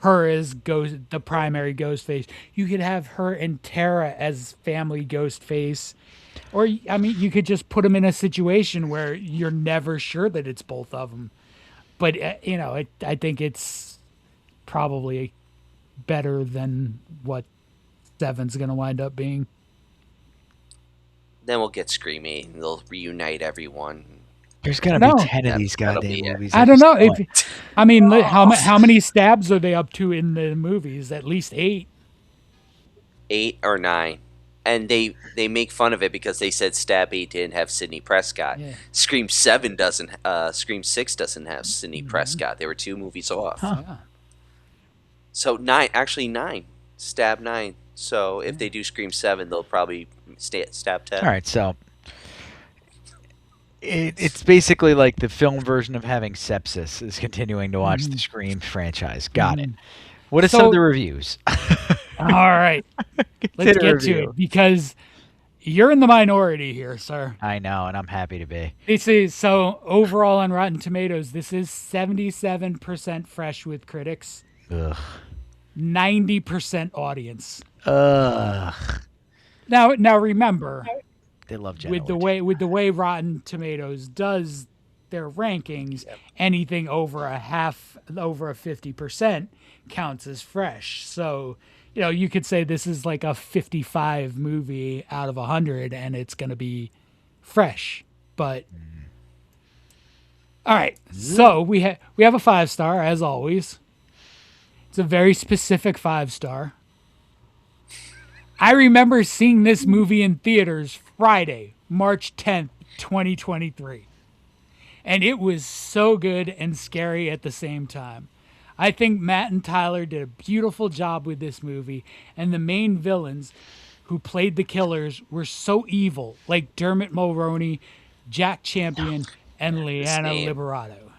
her as the primary Ghostface. You could have her and Tara as family Ghostface. Or, I mean, you could just put them in a situation where you're never sure that it's both of them. But, I think it's probably better than what 7's going to wind up being. Then we'll get Scream 8 and they'll reunite everyone. There's gonna No. be 10 of these That'll goddamn be it. movies. I at don't this know. point. How many stabs are they up to in the movies? At least 8. 8 or 9. And they make fun of it because they said Stab 8 didn't have Sidney Prescott. Yeah. Scream 7 doesn't. Scream 6 doesn't have Sidney Prescott. They were 2 movies off. Yeah. So 9. Stab 9. So if they do Scream 7, they'll probably Stab 10. All right, so It's basically like the film version of having sepsis is continuing to watch the Mhm. Scream franchise. Got it. Mhm. What are some of the So, reviews? all right, let's Consider get to review. it because you're in the minority here, sir. I know, and I'm happy to be. This is so overall on Rotten Tomatoes, this is 77% fresh with critics, Ugh. 90% audience. Ugh. Now remember, They love with the Genoa. way Rotten Tomatoes does their rankings, Yep. anything over a 50% counts as fresh. So, you could say this is like a 55 movie out of 100 and it's going to be fresh. But all right. So, we have a 5-star as always. It's a very specific 5-star. I remember seeing this movie in theaters Friday, March 10th, 2023. And it was so good and scary at the same time. I think Matt and Tyler did a beautiful job with this movie, and the main villains who played the killers were so evil, like Dermot Mulroney, Jack Champion, and Leanna name. Liberato.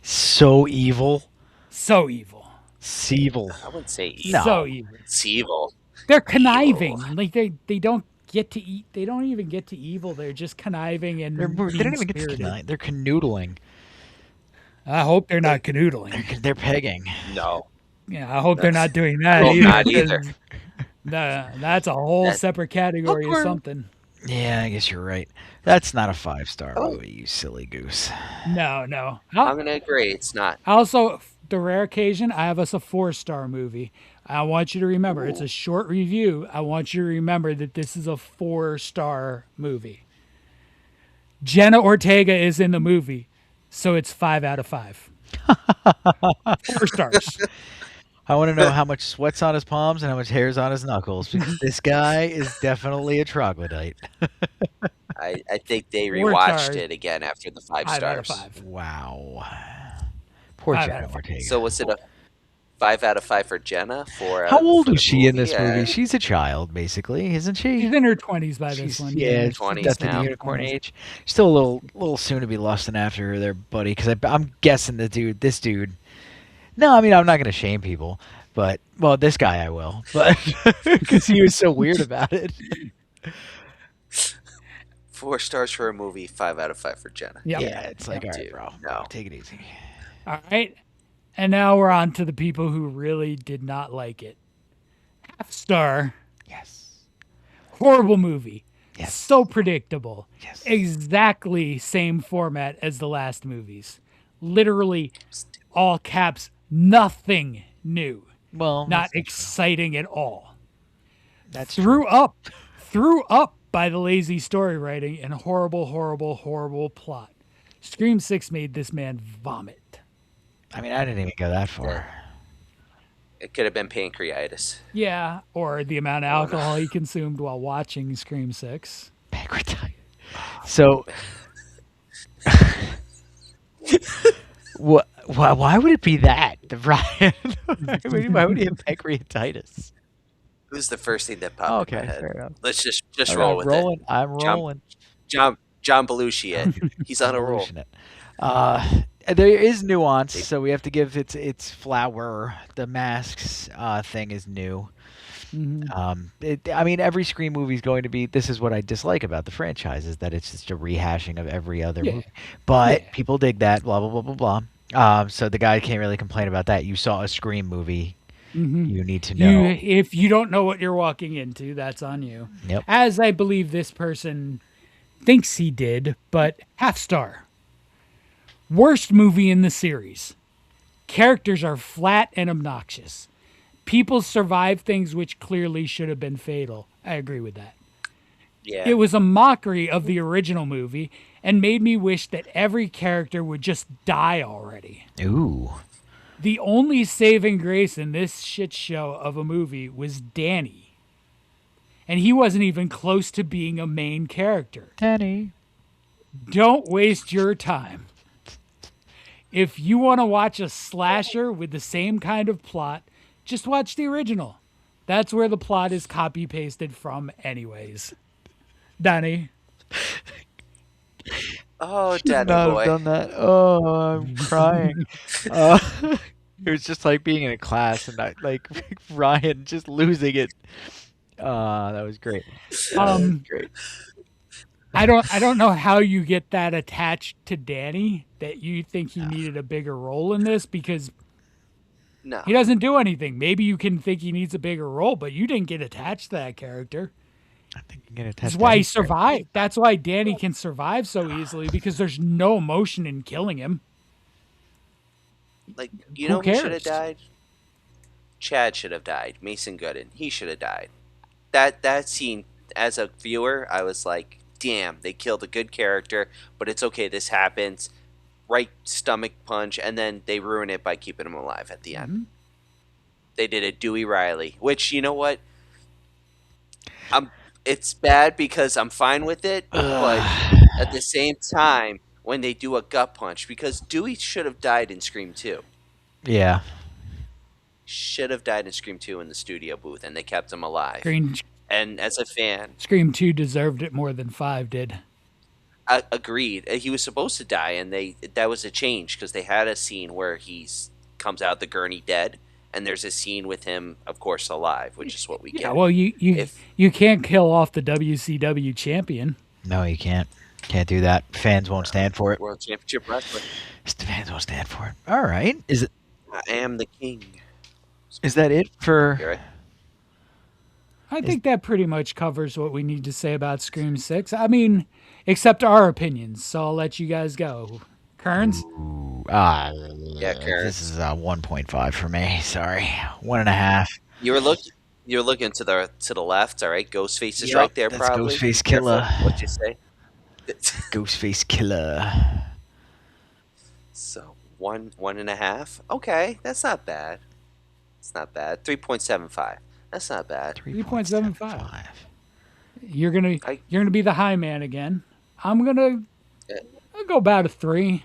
So evil. So evil. Sevil. I wouldn't say No. So evil. It's evil. They're conniving. Like they don't get to eat. They don't even get to evil. They're just conniving and They don't even get to mean-spirited. connive. They're canoodling. I hope they're not canoodling. They're pegging. No. Yeah, I hope they're not doing that Well, either. not either. 'Cause that's a whole That- separate category of Awkward. something. Yeah, I guess you're right. That's not a 5-star Oh. movie, you silly goose. No. I'm gonna agree. It's not. Also, the rare occasion, I have us a 4-star movie. I want you to remember, it's a short review. I want you to remember that this is a 4-star movie. Jenna Ortega is in the movie, so it's 5 out of 5. 4 stars. I want to know how much sweat's on his palms and how much hair's on his knuckles because this guy is definitely a troglodyte. I think they 4 rewatched stars. it again after the 5 5 out of stars. 5. Wow. Poor 5 out Jenna of 5. Ortega. So was it a 5 out of 5 for Jenna? How old for was the she in this movie? movie? She's a child, basically, isn't she? She's in her 20s by this She's, one. yeah, she's 20s death of now. the unicorn age. Still a little soon to be lusting after her there, buddy. Because I'm guessing this dude. No, I mean I'm not gonna shame people, but this guy I will, but because he was so weird about it. 4 stars for a movie, 5 out of 5 for Jenna. Yep. Yeah, it's like, Yep. all right, Dude, bro, no. take it easy. All right. And now we're on to the people who really did not like it. 1/2-star. Yes. Horrible movie. Yes. So predictable. Yes. Exactly same format as the last movies. Literally, all caps, nothing new. Well, Not that's true. exciting at all. That's true. Threw up by the lazy story writing and horrible plot. Scream 6 made this man vomit. I mean, I didn't even go that far. It could have been pancreatitis. Yeah, or the amount of alcohol he consumed while watching Scream 6. Pancreatitis. So, why would it be that, Brian? Why would he have pancreatitis? It was the first thing that popped in Okay, my head. fair enough. Let's just All roll right, with rolling. it. I'm rolling. John Belushi it. He's on a roll. Evolution it. There is nuance, so we have to give its flower. The masks thing is new. I mean, every Scream movie is going to be. This is what I dislike about the franchise is that it's just a rehashing of every other Yeah. movie. But Yeah. people dig that. Blah blah blah blah blah. So the guy can't really complain about that. You saw a Scream movie. You need to know. If you don't know what you're walking into, that's on you. Yep. As I believe this person thinks he did, but 1/2-star. Worst movie in the series. Characters are flat and obnoxious. People survive things which clearly should have been fatal. I agree with that. Yeah. It was a mockery of the original movie and made me wish that every character would just die already. Ooh. The only saving grace in this shit show of a movie was Danny. And he wasn't even close to being a main character. Danny. Don't waste your time. If you want to watch a slasher with the same kind of plot, just watch the original. That's where the plot is copy-pasted from anyways. Danny. Oh, Should Danny not have boy. done that. Oh, I'm crying. Uh, it was just like being in a class and I, like Ryan just losing it. That was great. That was um, great. I don't know how you get that attached to Danny that you think he needed a bigger role in this because No. he doesn't do anything. Maybe you can think he needs a bigger role, but you didn't get attached to that character. I think you can get That's attached to why he any character. survived. That's why Danny can survive so easily because there's no emotion in killing him. Like, you Who know who should have cares? died? Chad should have died. Mason Gooden. He should have died. That scene, as a viewer, I was like, damn, they killed a good character, but it's okay. This happens. Right stomach punch, and then they ruin it by keeping him alive at the end. Mhm. They did a Dewey Riley, which, you know what? I'm. It's bad because I'm fine with it, but at the same time, when they do a gut punch, because Dewey should have died in Scream 2. Yeah. Should have died in Scream 2 in the studio booth, and they kept him alive. Scream, And as a fan, Scream 2 deserved it more than 5 did. I agreed. He was supposed to die, and that was a change because they had a scene where he's comes out the gurney dead, and there's a scene with him, of course, alive, which is what we Yeah, get. well, you If you can't kill off the WCW champion. No, you can't. Can't do that. Fans won't stand for it. World Championship Wrestler, The fans won't stand for it. All right. I am the king. Is that it for? You're right. I think that pretty much covers what we need to say about Scream 6. I mean, except our opinions. So I'll let you guys go. Kearns? Yeah, Karen. This is 1.5 for me. Sorry, 1.5. You were looking. You're looking to the left. All right, Ghostface is Yep, right there. that's Probably. Ghostface Careful killer. what you say. Ghostface killer. So one and a half. Okay, that's not bad. It's not bad. 3.75. That's not bad. 3.75. You're gonna I- you're gonna be the high man again. I'll go about a 3.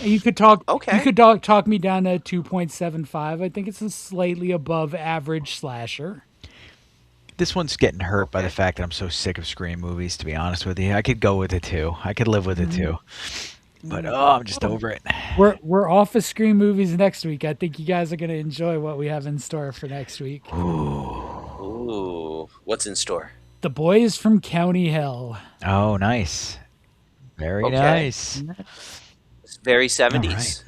And you could talk. Okay. You could talk me down to 2.75. I think it's a slightly above average slasher. This one's getting hurt by the fact that I'm so sick of Scream movies. To be honest with you, I could go with it too. I could live with it too. But I'm just over it. We're off of Scream movies next week. I think you guys are gonna enjoy what we have in store for next week. Ooh, what's in store? The Boys from County Hell. Oh, nice. Very Okay. nice. It's very 70s.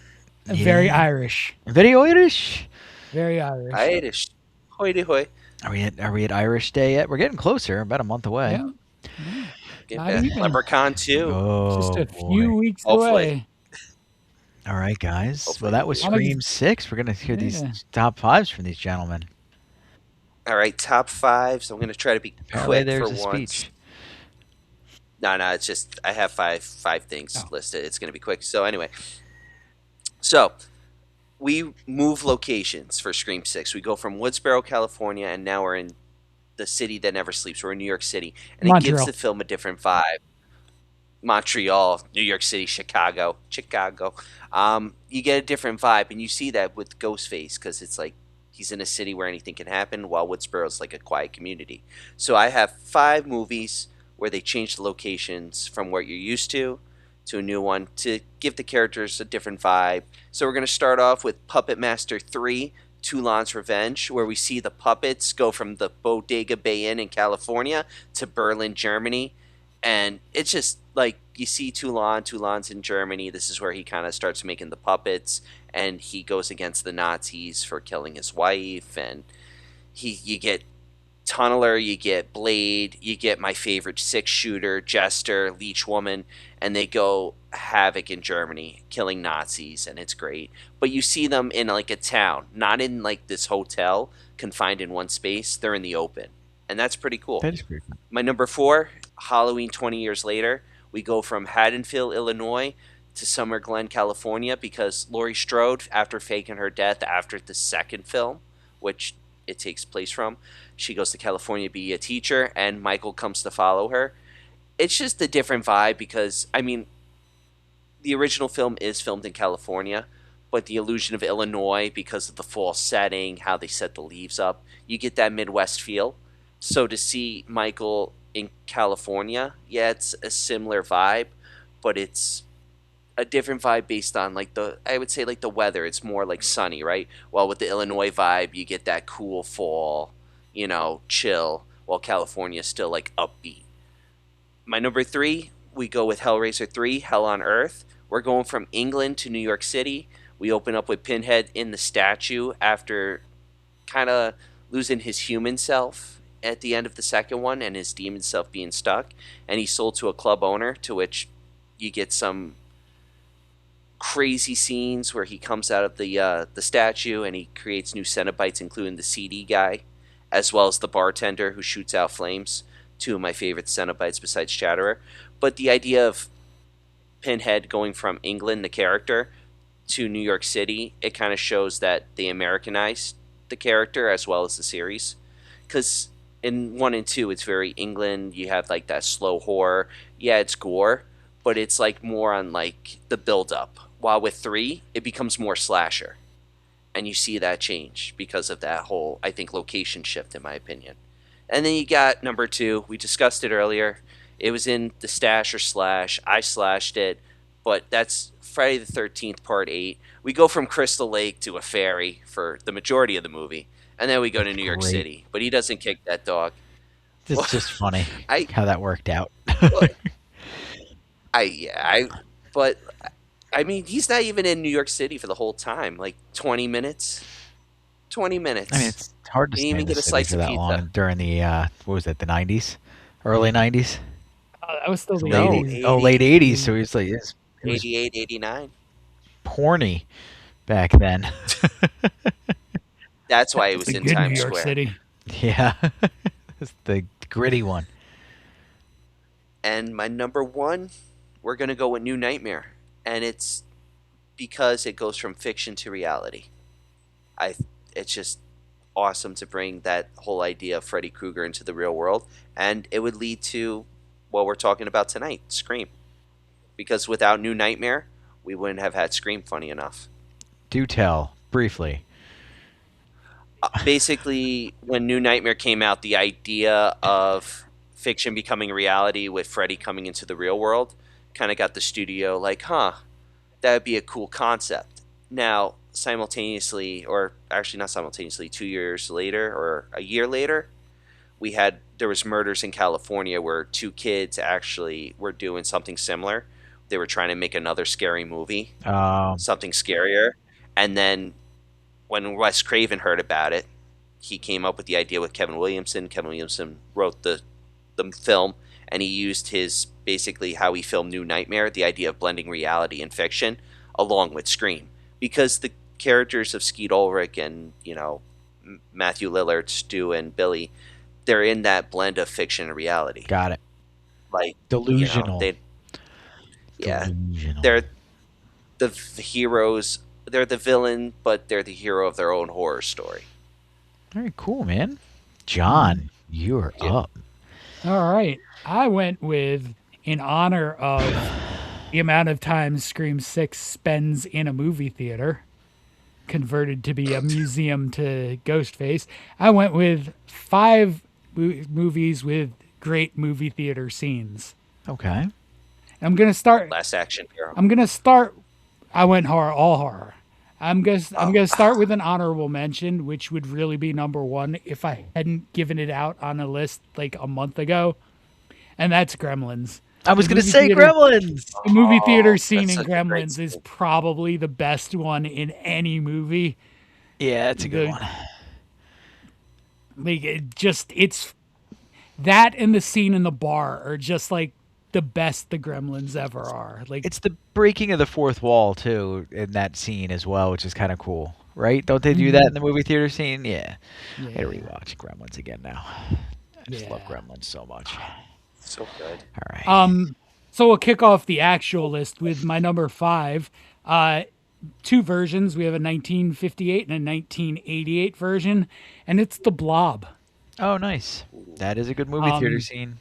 Very Irish. Very Irish. Very Irish. Irish. Hoity hoy. Are we at Irish Day yet? We're getting closer. About a month away. Yeah, Get Not that. even. Leprechaun 2. Oh, just a boy. few weeks Hopefully. away. All right, guys. Hopefully Well, that was I'm gonna- Scream 6. We're gonna hear Yeah. these top 5s from these gentlemen. All right, top 5. So I'm going to try to be Apparently, quick there's for a once. speech. No, it's just I have five things Oh. listed. It's going to be quick. So anyway, so we move locations for Scream 6. We go from Woodsboro, California, and now we're in the city that never sleeps. We're in New York City, and it gives Montreal. the film a different vibe. Montreal, New York City, Chicago. You get a different vibe, and you see that with Ghostface because it's like he's in a city where anything can happen, while Woodsboro is like a quiet community. So I have 5 movies where they change the locations from what you're used to a new one to give the characters a different vibe. So we're going to start off with Puppet Master 3, Toulon's Revenge, where we see the puppets go from the Bodega Bay Inn in California to Berlin, Germany. And it's just like you see Toulon's in Germany. This is where he kind of starts making the puppets, and he goes against the Nazis for killing his wife. And you get Tunneler, you get Blade, you get my favorite 6-shooter, Jester, Leech Woman, and they go havoc in Germany, killing Nazis, and it's great. But you see them in like a town, not in like this hotel confined in one space. They're in the open, and that's pretty cool. That is pretty cool. My number 4, Halloween 20 years later. We go from Haddonfield, Illinois to Summer Glen, California, because Laurie Strode, after faking her death after the second film, which it takes place from, she goes to California to be a teacher, and Michael comes to follow her. It's just a different vibe because, I mean, the original film is filmed in California, but the illusion of Illinois, because of the fall setting, how they set the leaves up, you get that Midwest feel. So to see Michael in California, yeah, it's a similar vibe, but it's a different vibe based on like the I would say like the weather. It's more like sunny, right? While with the Illinois vibe, you get that cool fall, chill. While California is still like upbeat. My number three, we go with Hellraiser 3, Hell on Earth. We're going from England to New York City. We open up with Pinhead in the statue after kind of losing his human self at the end of the second one and his demon self being stuck. And he's sold to a club owner, to which you get some crazy scenes where he comes out of the statue and he creates new Cenobites, including the CD guy, as well as the bartender who shoots out flames. Two of my favorite Cenobites besides Chatterer. But the idea of Pinhead going from England, the character, to New York City, it kind of shows that they Americanized the character as well as the series. Because in 1 and 2, it's very England. You have like that slow horror. Yeah, it's gore, but it's like more on like the build up. While with 3, it becomes more slasher. And you see that change because of that whole, I think, location shift, in my opinion. And then you got number 2. We discussed it earlier. It was in the stash or slash. I slashed it, but that's Friday the 13th, Part 8. We go from Crystal Lake to a ferry for the majority of the movie, and then we go to New York Great. City. But he doesn't kick that dog. It's just funny I, how that worked out. well, but I mean, he's not even in New York City for the whole time. Like 20 minutes. 20 minutes. I mean, it's hard to You stay even in the get a city slice for of that pizza. long during the what was it, the 90s, early 90s, That was still the late 80s. oh late 80s. So he's like it was 88, 89. porny back then. That's why it was The in good New Times York Square. City. Yeah, it's the gritty one. And my number 1, we're going to go with New Nightmare. And it's because it goes from fiction to reality. It's just awesome to bring that whole idea of Freddy Krueger into the real world. And it would lead to what we're talking about tonight, Scream. Because without New Nightmare, we wouldn't have had Scream, funny enough. Do tell briefly. Basically, when New Nightmare came out, the idea of fiction becoming reality with Freddy coming into the real world kind of got the studio like, that would be a cool concept. Now, simultaneously, or actually not simultaneously, 2 years later or a year later, there was murders in California where 2 kids actually were doing something similar. They were trying to make another scary movie, something scarier. And then when Wes Craven heard about it, he came up with the idea with Kevin Williamson. Kevin Williamson wrote the film, and he used basically how he filmed New Nightmare, the idea of blending reality and fiction, along with Scream. Because the characters of Skeet Ulrich and, Matthew Lillard, Stu, and Billy, they're in that blend of fiction and reality. Got it. Like Delusional. Delusional. They're the heroes. They're the villain, but they're the hero of their own horror story. Very cool, man. John, you're up. All right. I went with, in honor of the amount of time Scream 6 spends in a movie theater, converted to be a museum to Ghostface, I went with 5 movies with great movie theater scenes. Okay. I'm going to start. Last Action Hero. I went all horror. I'm gonna start with an honorable mention, which would really be number 1 if I hadn't given it out on a list like a month ago, and that's Gremlins. I was going to say Gremlins. The movie theater scene in that's such a great Gremlins is scene. probably the best one in any movie. Yeah, that's a good one. Like it's that and the scene in the bar are just like the best the Gremlins ever are. Like It's the breaking of the fourth wall too in that scene as well, which is kind of cool, right? Don't they do that in the movie theater scene? Yeah. I gotta rewatch Gremlins again now. I just love Gremlins so much. So good. All right. So we'll kick off the actual list with my number 5. 2 versions. We have a 1958 and a 1988 version, and it's The Blob. Oh, nice. That is a good movie theater scene.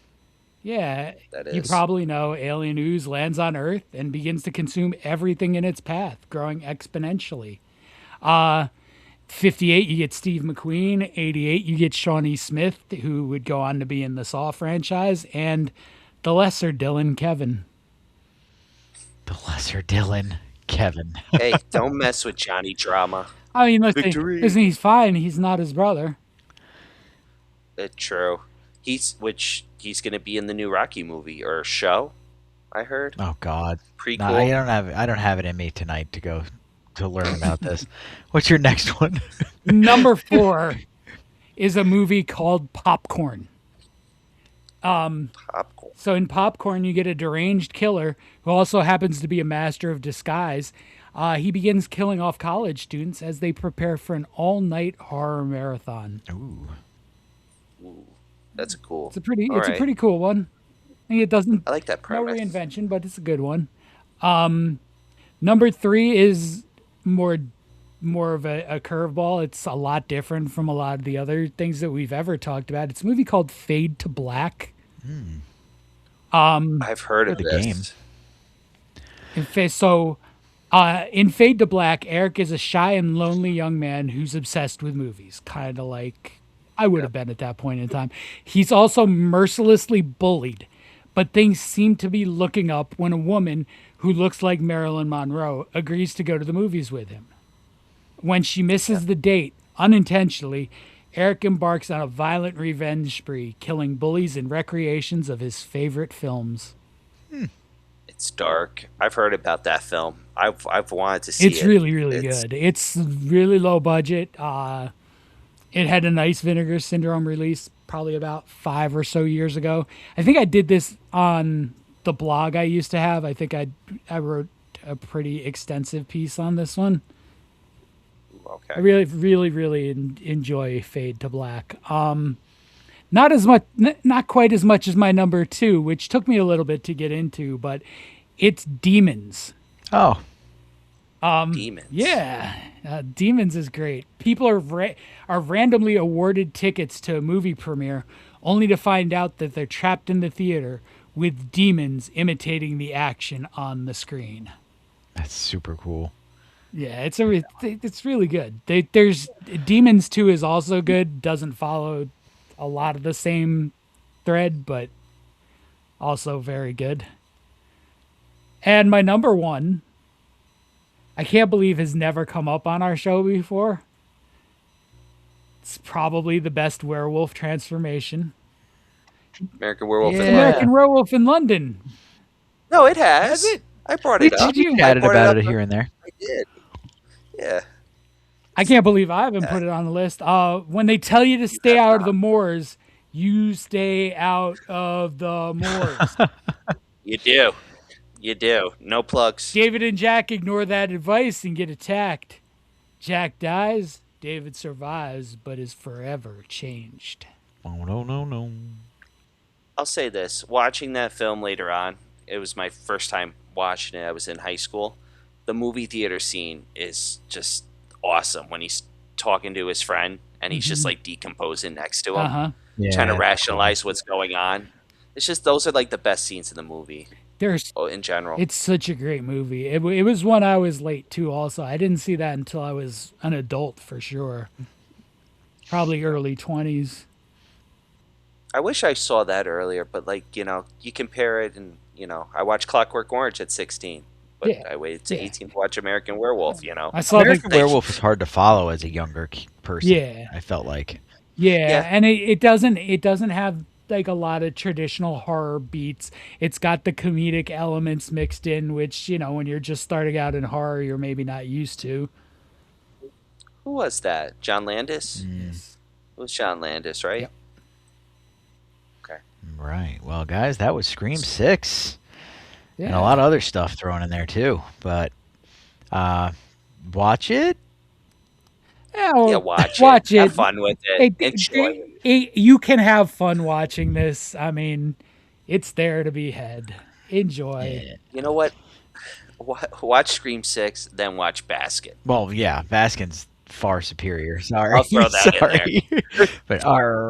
Yeah, That you is. probably know alien ooze lands on Earth and begins to consume everything in its path, growing exponentially. 58, you get Steve McQueen. 88, you get Shawnee Smith, who would go on to be in the Saw franchise, and the lesser Dylan Kevin. The lesser Dylan, Kevin. Hey, don't mess with Johnny Drama. I mean, Victory. listen, he's fine. He's not his brother. True. He's gonna be in the new Rocky movie or show. I heard Oh God. prequel. No, I don't have it in me tonight to go to learn about this. What's your next one? Number 4 is a movie called Popcorn. Popcorn. So in Popcorn, you get a deranged killer who also happens to be a master of disguise. He begins killing off college students as they prepare for an all-night horror marathon. Ooh. Ooh, that's cool. It's a pretty Alright. cool one. I think it doesn't I like that no premise. reinvention, but it's a good one. Number 3 is more of a curveball. It's a lot different from a lot of the other things that we've ever talked about. It's a movie called Fade to Black. I've heard of the this. game. In Fade to Black, Eric is a shy and lonely young man who's obsessed with movies, kind of like I would have been at that point in time. He's also mercilessly bullied, but things seem to be looking up when a woman who looks like Marilyn Monroe agrees to go to the movies with him. When she misses the date, unintentionally, Eric embarks on a violent revenge spree, killing bullies in recreations of his favorite films. It's dark. I've heard about that film. I've wanted to see it. It's really, really It's- good. It's really low budget. It had a nice Vinegar Syndrome release probably about 5 or so years ago. I think I did this on the blog I used to have. I think I wrote a pretty extensive piece on this one. Okay. I really, really, really enjoy Fade to Black. Not as much, not quite as much as my number 2, which took me a little bit to get into, but it's Demons. Oh. Demons. Yeah, Demons is great. People are randomly awarded tickets to a movie premiere, only to find out that they're trapped in the theater with demons imitating the action on the screen. That's super cool. Yeah, it's really good. There's Demons 2 is also good. Doesn't follow a lot of the same thread, but also very good. And my number 1, I can't believe has never come up on our show before. It's probably the best werewolf transformation. American Werewolf in Yeah. London. American Werewolf in London. No, it has. Has it? I brought it up. you? I Chatted brought about up it here and there. I did. Yeah. I can't believe I haven't put it on the list. When they tell you to stay have out of not. the moors, you stay out of the moors. You do. You do. No plugs. David and Jack ignore that advice and get attacked. Jack dies, David survives, but is forever changed. Oh, no. I'll say this. Watching that film later on, it was my first time watching it. I was in high school. The movie theater scene is just awesome when he's talking to his friend and he's just like decomposing next to him, Uh-huh. trying to Yeah. rationalize what's going on. It's just those are like the best scenes in the movie in general. It's such a great movie. It was one I was late to also. I didn't see that until I was an adult for sure. Probably early 20s. I wish I saw that earlier, but you compare it and I watched Clockwork Orange at 16, but Yeah, I waited to yeah. 18 to watch American Werewolf, I saw American the, Werewolf is hard to follow as a younger person. Yeah. I felt like. Yeah, and it doesn't have like a lot of traditional horror beats. It's got the comedic elements mixed in, which, when you're just starting out in horror, you're maybe not used to. Who was that? John Landis? Yes. It was John Landis, right? Yep. Okay. Right. Well, guys, that was Scream 6. Yeah. And a lot of other stuff thrown in there, too. But watch it. Yeah, well, Yeah, watch it. Have fun with it. Enjoy it. You can have fun watching this. I mean, it's there to be had. Enjoy. You know what? Watch Scream 6, then watch Basket. Well, yeah, Baskin's far superior. Sorry. I'll throw that in Sorry. But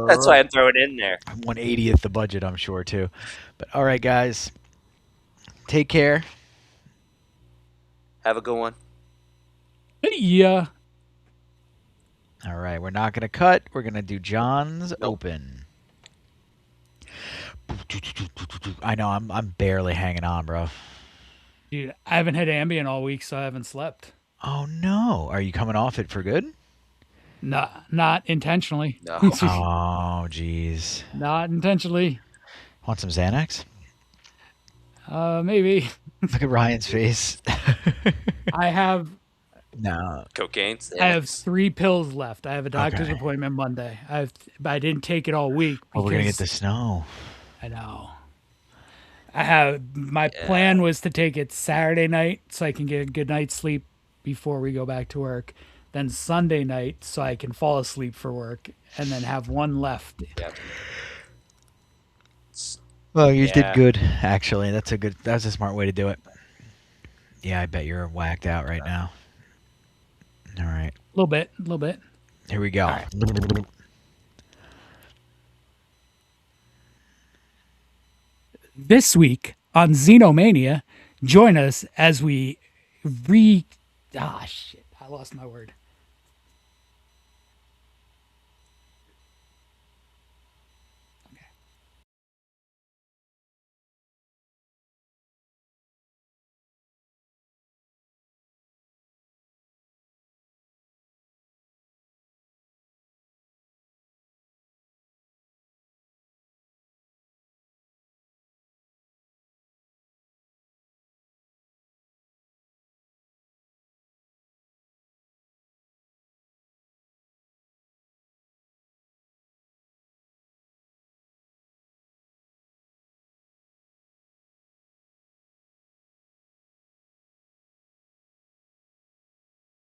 That's why I'm throwing it in there. 1/80th the budget, I'm sure, too. But all right, guys. Take care. Have a good one. Yeah. All right, we're not going to cut. We're going to do John's Open. I know, I'm barely hanging on, bro. Dude, I haven't had Ambien all week, so I haven't slept. Oh no. Are you coming off it for good? Not intentionally. No. Oh jeez. Not intentionally. Want some Xanax? Maybe. Look at Ryan's face. I have No. Cocaine. I have 3 pills left. I have a doctor's Okay. appointment Monday. But I didn't take it all week Well, we're gonna get because the snow. I know. My plan was to take it Saturday night so I can get a good night's sleep before we go back to work. Then Sunday night so I can fall asleep for work and then have one left. Yep. Well, you did Yeah. good, actually. That's a smart way to do it. Yeah, I bet you're whacked out right now. All right. A little bit. Here we go. right. This week on Xenomania, join us as we shit, I lost my word.